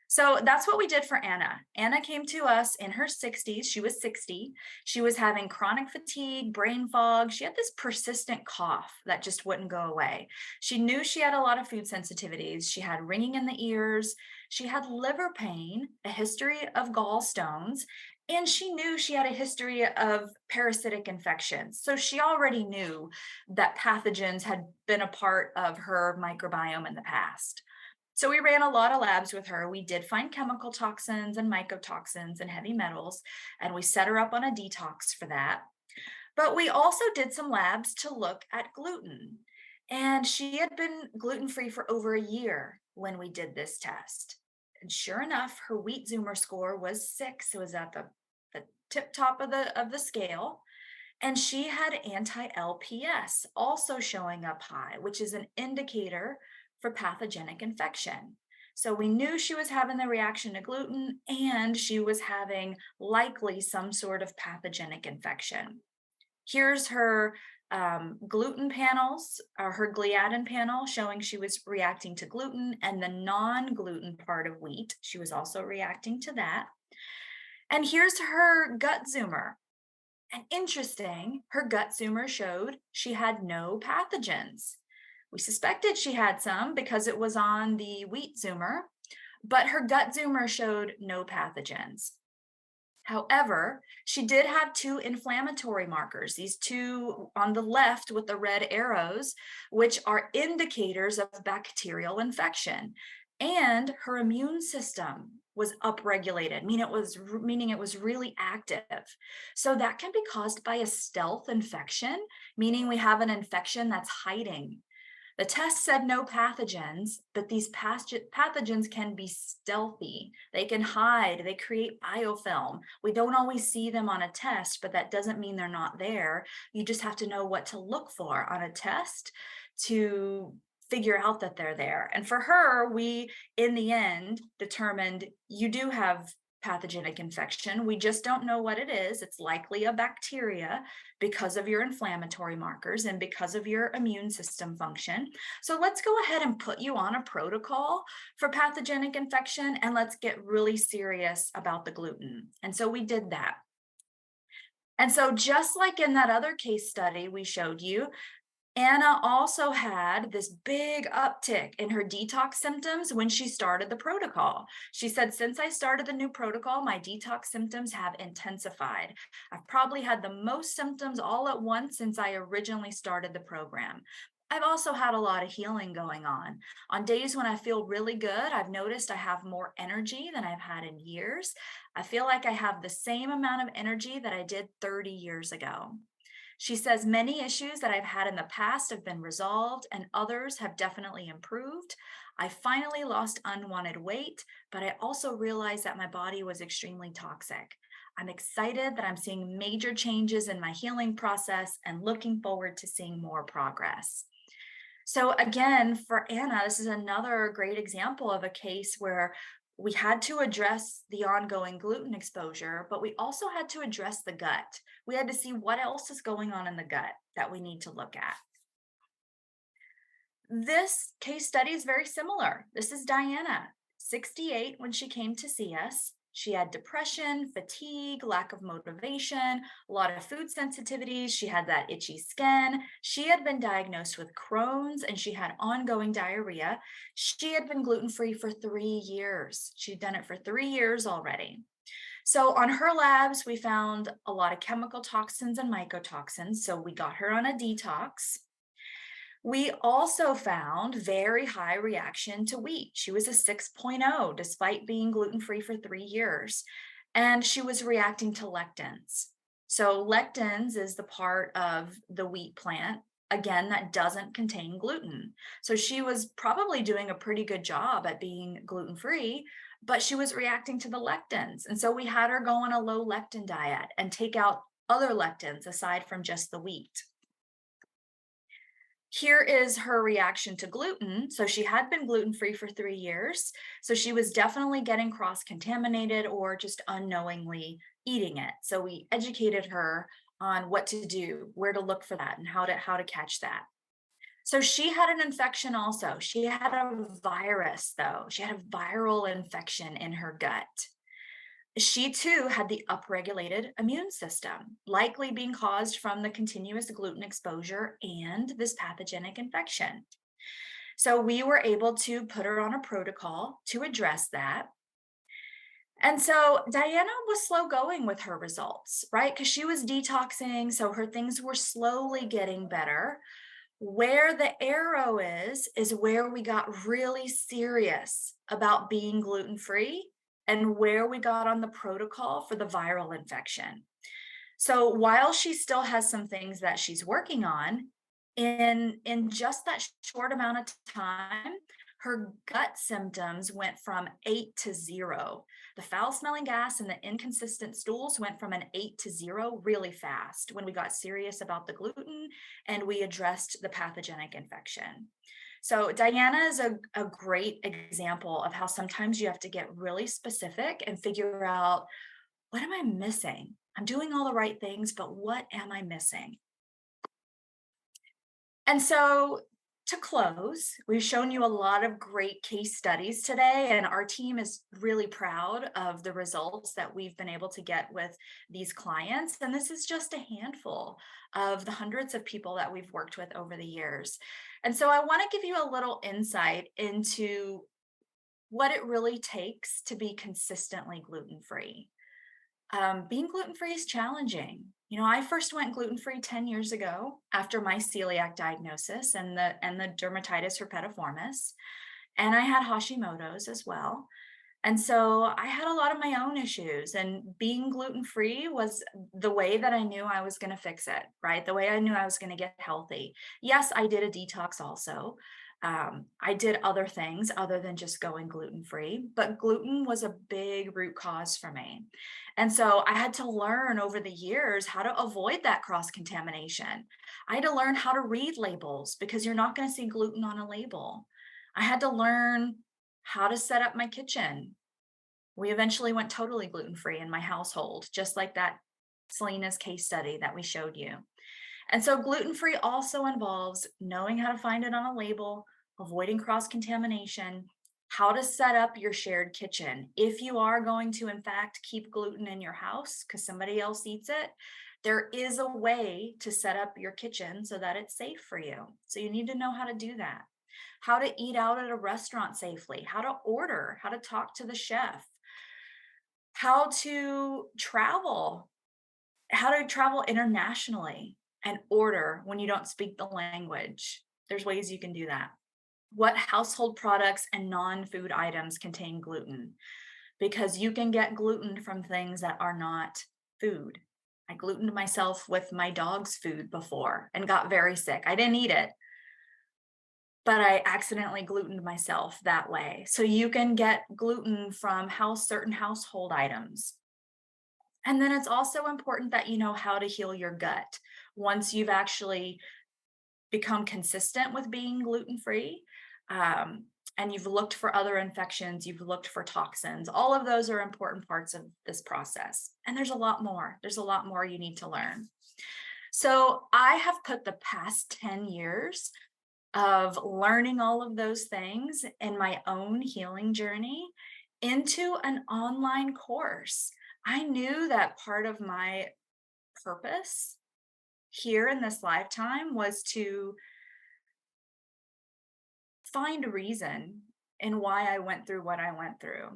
So that's what we did for Anna. Anna came to us in her 60s. She was 60. She was having chronic fatigue, brain fog. She had this persistent cough that just wouldn't go away. She knew she had a lot of food sensitivities. She had ringing in the ears. She had liver pain, a history of gallstones, and she knew she had a history of parasitic infections. So she already knew that pathogens had been a part of her microbiome in the past. So we ran a lot of labs with her. We did find chemical toxins and mycotoxins and heavy metals, and we set her up on a detox for that. But we also did some labs to look at gluten. And she had been gluten free for over a year when we did this test. And sure enough, her wheat zoomer score was 6. It was at the tip top of the scale. And she had anti LPS also showing up high, which is an indicator for pathogenic infection. So we knew she was having the reaction to gluten and she was having likely some sort of pathogenic infection. Here's her gluten panels, or her gliadin panel showing she was reacting to gluten, and the non gluten part of wheat. She was also reacting to that. And here's her gut zoomer. And interesting, her gut zoomer showed she had no pathogens. We suspected she had some because it was on the wheat zoomer, but her gut zoomer showed no pathogens. However, she did have 2 inflammatory markers, these 2 on the left with the red arrows, which are indicators of bacterial infection. And her immune system was upregulated, meaning it was really active. So that can be caused by a stealth infection, meaning we have an infection that's hiding. The test said no pathogens, but these pathogens can be stealthy. They can hide, they create biofilm. We don't always see them on a test, but that doesn't mean they're not there. You just have to know what to look for on a test to figure out that they're there. And for her, we, in the end, determined you do have pathogenic infection. We just don't know what it is. It's likely a bacteria because of your inflammatory markers and because of your immune system function. So let's go ahead and put you on a protocol for pathogenic infection, and let's get really serious about the gluten. And so we did that. And so just like in that other case study we showed you, Anna also had this big uptick in her detox symptoms when she started the protocol. She said, since I started the new protocol, my detox symptoms have intensified. I've probably had the most symptoms all at once since I originally started the program. I've also had a lot of healing going on. On days when I feel really good, I've noticed I have more energy than I've had in years. I feel like I have the same amount of energy that I did 30 years ago. She says many issues that I've had in the past have been resolved and others have definitely improved. I finally lost unwanted weight, but I also realized that my body was extremely toxic. I'm excited that I'm seeing major changes in my healing process and looking forward to seeing more progress. So again, for Anna, this is another great example of a case where we had to address the ongoing gluten exposure, but we also had to address the gut. We had to see what else is going on in the gut that we need to look at. This case study is very similar. This is Diana, 68 when she came to see us. She had depression, fatigue, lack of motivation, a lot of food sensitivities. She had that itchy skin. She had been diagnosed with Crohn's and she had ongoing diarrhea. She had been gluten free for 3 years. She'd done it for 3 years already. So on her labs, we found a lot of chemical toxins and mycotoxins. So we got her on a detox. We also found very high reaction to wheat. She was a 6.0 despite being gluten free for 3 years. And she was reacting to lectins. So, lectins is the part of the wheat plant, again, that doesn't contain gluten. So, she was probably doing a pretty good job at being gluten free, but she was reacting to the lectins. And so, we had her go on a low lectin diet and take out other lectins aside from just the wheat. Here is her reaction to gluten. So she had been gluten free for 3 years. So she was definitely getting cross contaminated or just unknowingly eating it. So we educated her on what to do, where to look for that, and how to catch that. So she had an infection also. She had a virus though. She had a viral infection in her gut. She too had the upregulated immune system, likely being caused from the continuous gluten exposure and this pathogenic infection. So we were able to put her on a protocol to address that. And so Diana was slow going with her results, right? Because she was detoxing. So her things were slowly getting better. Where the arrow is where we got really serious about being gluten free and where we got on the protocol for the viral infection. So while she still has some things that she's working on, in just that short amount of time, her gut symptoms went from 8 to 0. The foul smelling gas and the inconsistent stools went from an 8 to 0 really fast when we got serious about the gluten and we addressed the pathogenic infection. So Diana is a great example of how sometimes you have to get really specific and figure out, what am I missing? I'm doing all the right things, but what am I missing? And so, to close, we've shown you a lot of great case studies today, and our team is really proud of the results that we've been able to get with these clients. And this is just a handful of the hundreds of people that we've worked with over the years. And so, I want to give you a little insight into what it really takes to be consistently gluten free. Being gluten free is challenging. You know, I first went gluten free 10 years ago after my celiac diagnosis and the dermatitis herpetiformis, and I had Hashimoto's as well. And so I had a lot of my own issues, and being gluten free was the way that I knew I was going to fix it, right? The way I knew I was going to get healthy. Yes, I did a detox also. I did other things other than just going gluten free, but gluten was a big root cause for me. And so I had to learn over the years how to avoid that cross contamination. I had to learn how to read labels because you're not going to see gluten on a label. I had to learn how to set up my kitchen. We eventually went totally gluten free in my household, just like that Selena's case study that we showed you. And so gluten free also involves knowing how to find it on a label, avoiding cross contamination, how to set up your shared kitchen. If you are going to, in fact, keep gluten in your house because somebody else eats it, there is a way to set up your kitchen so that it's safe for you. So you need to know how to do that. How to eat out at a restaurant safely, how to order, how to talk to the chef, how to travel, internationally and order when you don't speak the language. There's ways you can do that. What household products and non-food items contain gluten? Because you can get gluten from things that are not food. I glutened myself with my dog's food before and got very sick. I didn't eat it, but I accidentally glutened myself that way. So you can get gluten from certain household items. And then it's also important that you know how to heal your gut once you've actually become consistent with being gluten free. Um, and you've looked for other infections, you've looked for toxins. All of those are important parts of this process. And there's a lot more. There's a lot more you need to learn. So I have put the past 10 years of learning all of those things in my own healing journey into an online course. I knew that part of my purpose here in this lifetime was to find a reason in why I went through what I went through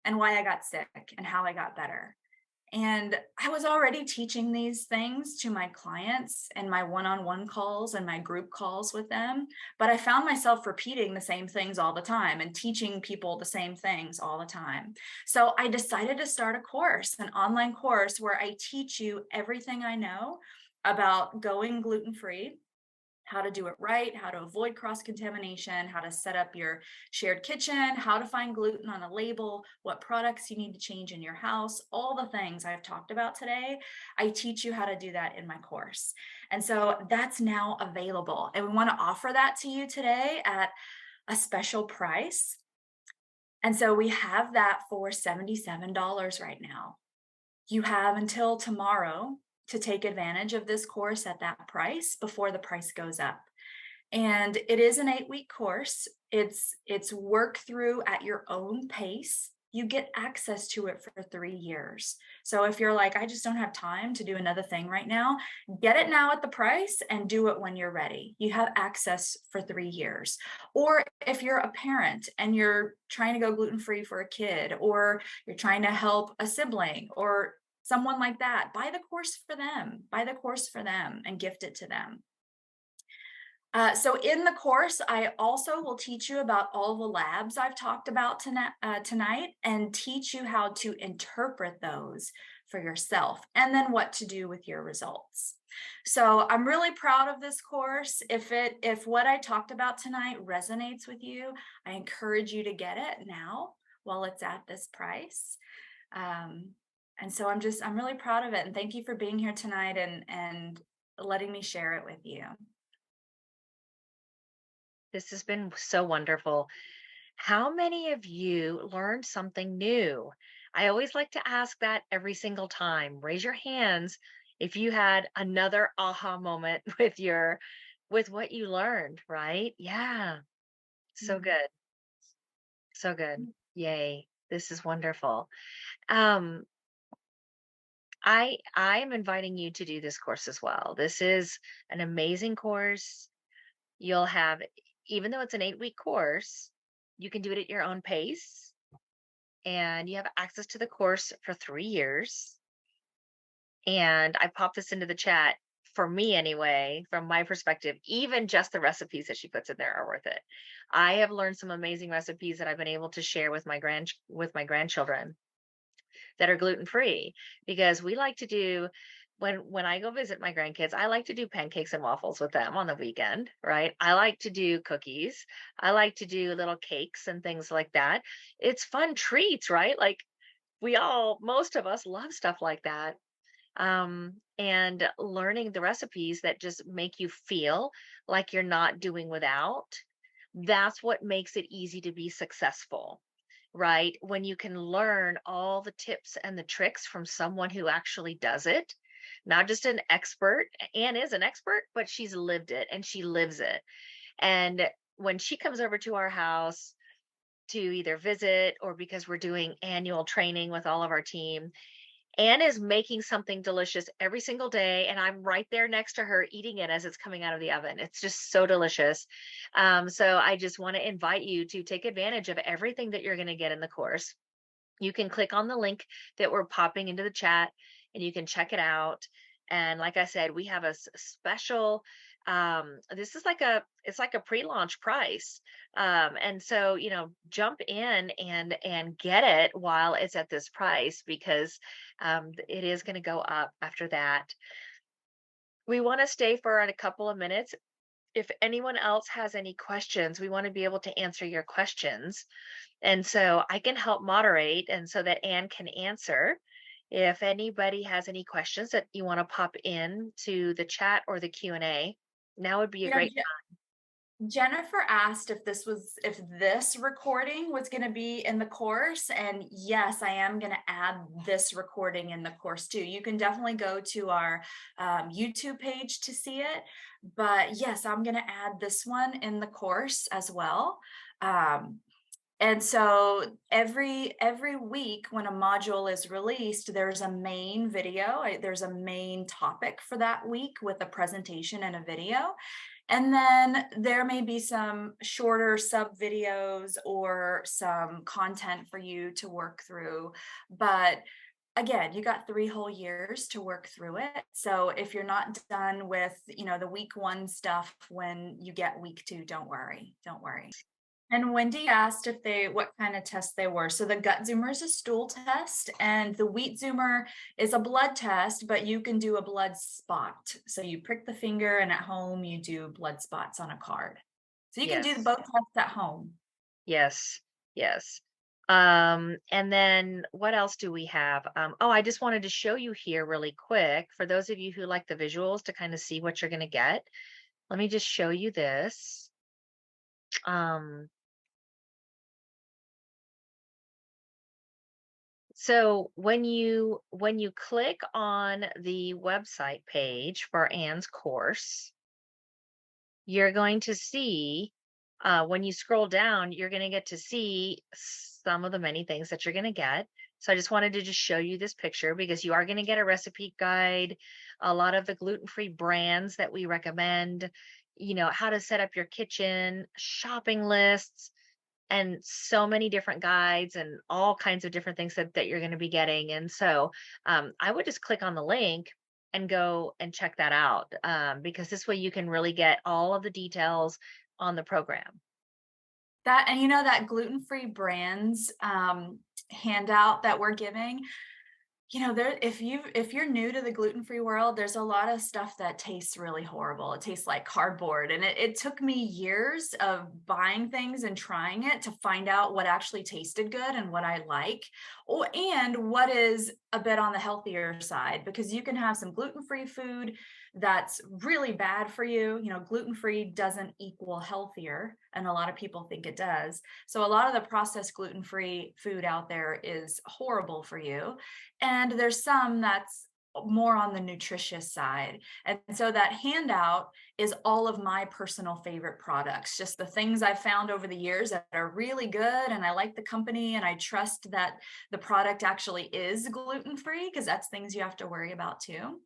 and why I got sick and how I got better. And I was already teaching these things to my clients and my one on one calls and my group calls with them. But I found myself repeating the same things all the time and teaching people the same things all the time. So I decided to start a course, an online course where I teach you everything I know about going gluten free, how to do it right, how to avoid cross contamination, how to set up your shared kitchen, how to find gluten on a label, what products you need to change in your house, all the things I've talked about today. I teach you how to do that in my course. And so that's now available. And we want to offer that to you today at a special price. And so we have that for $77 right now. You have until tomorrow to take advantage of this course at that price before the price goes up. And it is an 8-week course. It's work through at your own pace. You get access to it for 3 years. So if you're like, I just don't have time to do another thing right now, get it now at the price and do it when you're ready. You have access for 3 years. Or if you're a parent and you're trying to go gluten free for a kid, or you're trying to help a sibling or someone like that, buy the course for them, buy the course for them and gift it to them. So in the course, I also will teach you about all the labs I've talked about tonight and teach you how to interpret those for yourself and then what to do with your results. So I'm really proud of this course. If what I talked about tonight resonates with you, I encourage you to get it now while it's at this price. And so I'm really proud of it. And thank you for being here tonight and letting me share it with you. This has been so wonderful. How many of you learned something new? I always like to ask that every single time. Raise your hands if you had another aha moment with what you learned, right? Yeah. So Mhm. good. So good. Yay. This is wonderful. Um I am inviting you to do this course as well. This is an amazing course. You'll have, even though it's an 8-week course, you can do it at your own pace and you have access to the course for 3 years. And I popped this into the chat. For me, anyway, from my perspective, even just the recipes that she puts in there are worth it. I have learned some amazing recipes that I've been able to share with my grandchildren that are gluten free, because we like to do, when I go visit my grandkids, I like to do pancakes and waffles with them on the weekend, right? I like to do cookies. I like to do little cakes and things like that. It's fun treats, right? Like most of us love stuff like that. And learning the recipes that just make you feel like you're not doing without, that's what makes it easy to be successful, right? When you can learn all the tips and the tricks from someone who actually does it, not just an expert. Anne is an expert, but she's lived it and she lives it. And when she comes over to our house to either visit or because we're doing annual training with all of our team, Anne is making something delicious every single day, and I'm right there next to her eating it as it's coming out of the oven. It's just so delicious. So I just want to invite you to take advantage of everything that you're going to get in the course. You can click on the link that we're popping into the chat and you can check it out. And like I said, we have a special this is like it's like a pre-launch price. And so, jump in and get it while it's at this price, because it is going to go up after that. We want to stay for a couple of minutes. If anyone else has any questions, we want to be able to answer your questions. And so I can help moderate, and so that Anne can answer. If anybody has any questions that you want to pop in to the chat or the Q&A, now would be a You know, great. Jennifer asked if this recording was going to be in the course, and yes, I am going to add this recording in the course too. You can definitely go to our YouTube page to see it, but yes, I'm going to add this one in the course as well. And so every week when a module is released, there's a main video, there's a main topic for that week with a presentation and a video. And then there may be some shorter sub videos or some content for you to work through. But again, you got 3 whole years to work through it. So if you're not done with, the week 1 stuff when you get week 2, don't worry. Don't worry. And Wendy asked what kind of test they were. So the gut zoomer is a stool test, and the wheat zoomer is a blood test, but you can do a blood spot. So you prick the finger, and at home you do blood spots on a card. So you can do Yes. both tests at home. Yes. Yes. And then what else do we have? Oh, I just wanted to show you here really quick for those of you who like the visuals to kind of see what you're going to get. Let me just show you this. Um, so when you click on the website page for Anne's course, you're going to see, when you scroll down, you're going to get to see some of the many things that you're going to get. So I just wanted to just show you this picture, because you are going to get a recipe guide, a lot of the gluten-free brands that we recommend, how to set up your kitchen, shopping lists, and so many different guides and all kinds of different things that you're going to be getting. And so I would just click on the link and go and check that out, because this way you can really get all of the details on the program. That gluten-free brands handout that we're giving, there if you're new to the gluten-free world, there's a lot of stuff that tastes really horrible. It tastes like cardboard. And it took me years of buying things and trying it to find out what actually tasted good and what I like, and what is a bit on the healthier side, because you can have some gluten-free food that's really bad for you. Gluten-free doesn't equal healthier, and a lot of people think it does. So a lot of the processed gluten-free food out there is horrible for you. And there's some that's more on the nutritious side. And so that handout is all of my personal favorite products, just the things I've found over the years that are really good. And I like the company, and I trust that the product actually is gluten-free, because that's things you have to worry about too.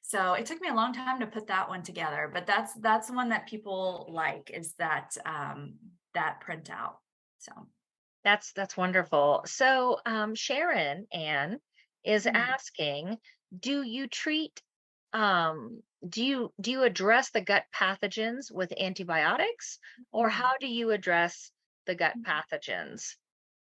So it took me a long time to put that one together, but that's one that people like, is that that printout. So That's wonderful. So Sharon Ann is hmm. asking, do you treat do you address the gut pathogens with antibiotics, or how do you address the gut pathogens?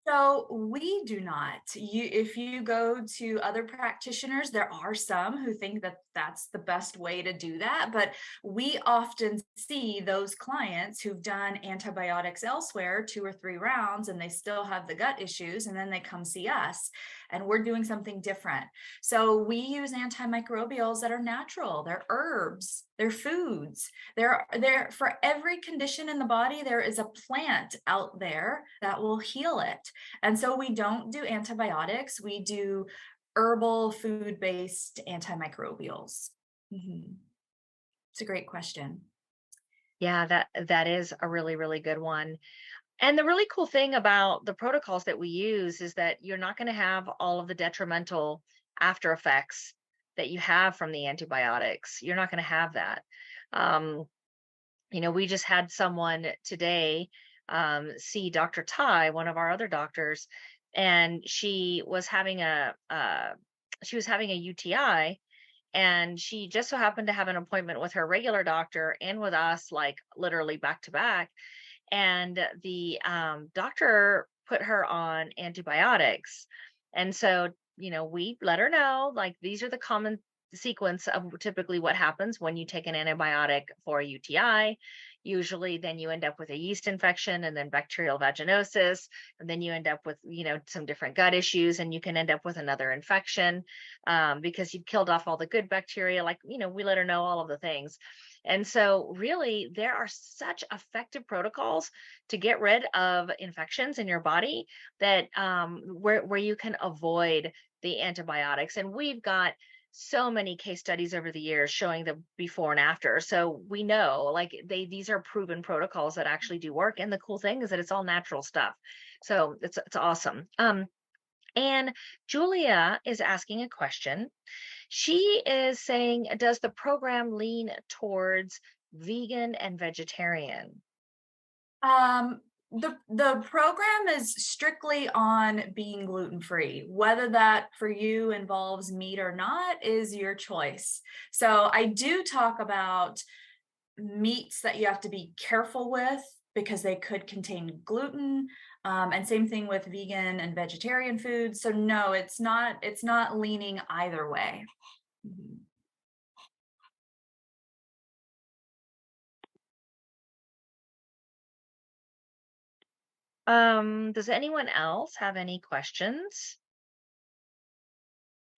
So we do not. If you go to other practitioners, there are some who think that that's the best way to do that. But we often see those clients who've done antibiotics elsewhere 2 or 3 rounds, and they still have the gut issues, and then they come see us, and we're doing something different. So we use antimicrobials that are natural. They're herbs. They're foods. There for every condition in the body, there is a plant out there that will heal it. And so we don't do antibiotics, we do herbal food-based antimicrobials. Mhm. It's a great question. Yeah, that is a really, really good one. And the really cool thing about the protocols that we use is that you're not going to have all of the detrimental after effects that you have from the antibiotics. You're not going to have that. Um, we just had someone today see Dr. Ty, one of our other doctors, and she was having a UTI, And she just so happened to have an appointment with her regular doctor and with us, like literally back to back. And the doctor put her on antibiotics. And so, we let her know, like, these are the common sequence of typically what happens when you take an antibiotic for a UTI. Usually, then you end up with a yeast infection and then bacterial vaginosis. And then you end up with, some different gut issues, and you can end up with another infection because you've killed off all the good bacteria. Like, we let her know all of the things. And so, really, there are such effective protocols to get rid of infections in your body that where you can avoid the antibiotics. And we've got so many case studies over the years showing the before and after. So we know, like, these are proven protocols that actually do work. And the cool thing is that it's all natural stuff. So it's awesome. And Julia is asking a question. She is saying, does the program lean towards vegan and vegetarian? Um, the program is strictly on being gluten free. Whether that for you involves meat or not is your choice. So I do talk about meats that you have to be careful with because they could contain gluten. And same thing with vegan and vegetarian foods. So no, it's not leaning either way. Mhm. Does anyone else have any questions?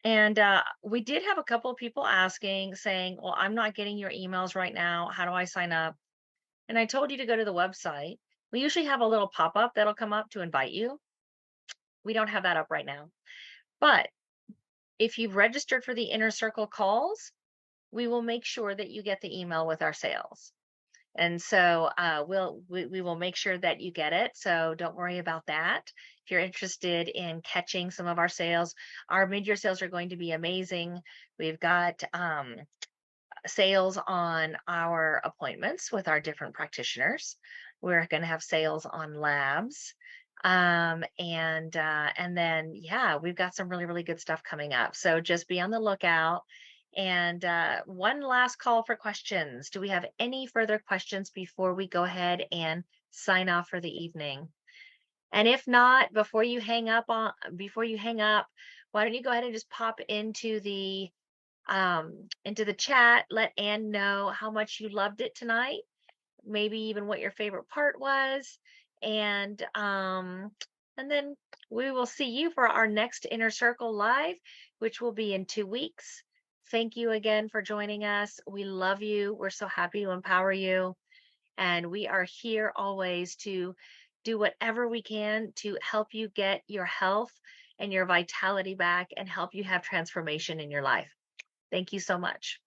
And we did have a couple of people asking, saying, well, I'm not getting your emails right now. How do I sign up? And I told you to go to the website. We usually have a little pop up that'll come up to invite you. We don't have that up right now. But if you've registered for the Inner Circle calls, we will make sure that you get the email with our sales. And so we will make sure that you get it. So don't worry about that. If you're interested in catching some of our sales, our mid-year sales are going to be amazing. We've got sales on our appointments with our different practitioners. We're going to have sales on labs. And then yeah, we've got some really, really good stuff coming up. So just be on the lookout. And one last call for questions. Do we have any further questions before we go ahead and sign off for the evening? And if not, before you hang up, why don't you go ahead and just pop into the chat, let Ann know how much you loved it tonight, maybe even what your favorite part was. And then we will see you for our next Inner Circle Live, which will be in 2 weeks. Thank you again for joining us. We love you. We're so happy to empower you. And we are here always to do whatever we can to help you get your health and your vitality back and help you have transformation in your life. Thank you so much.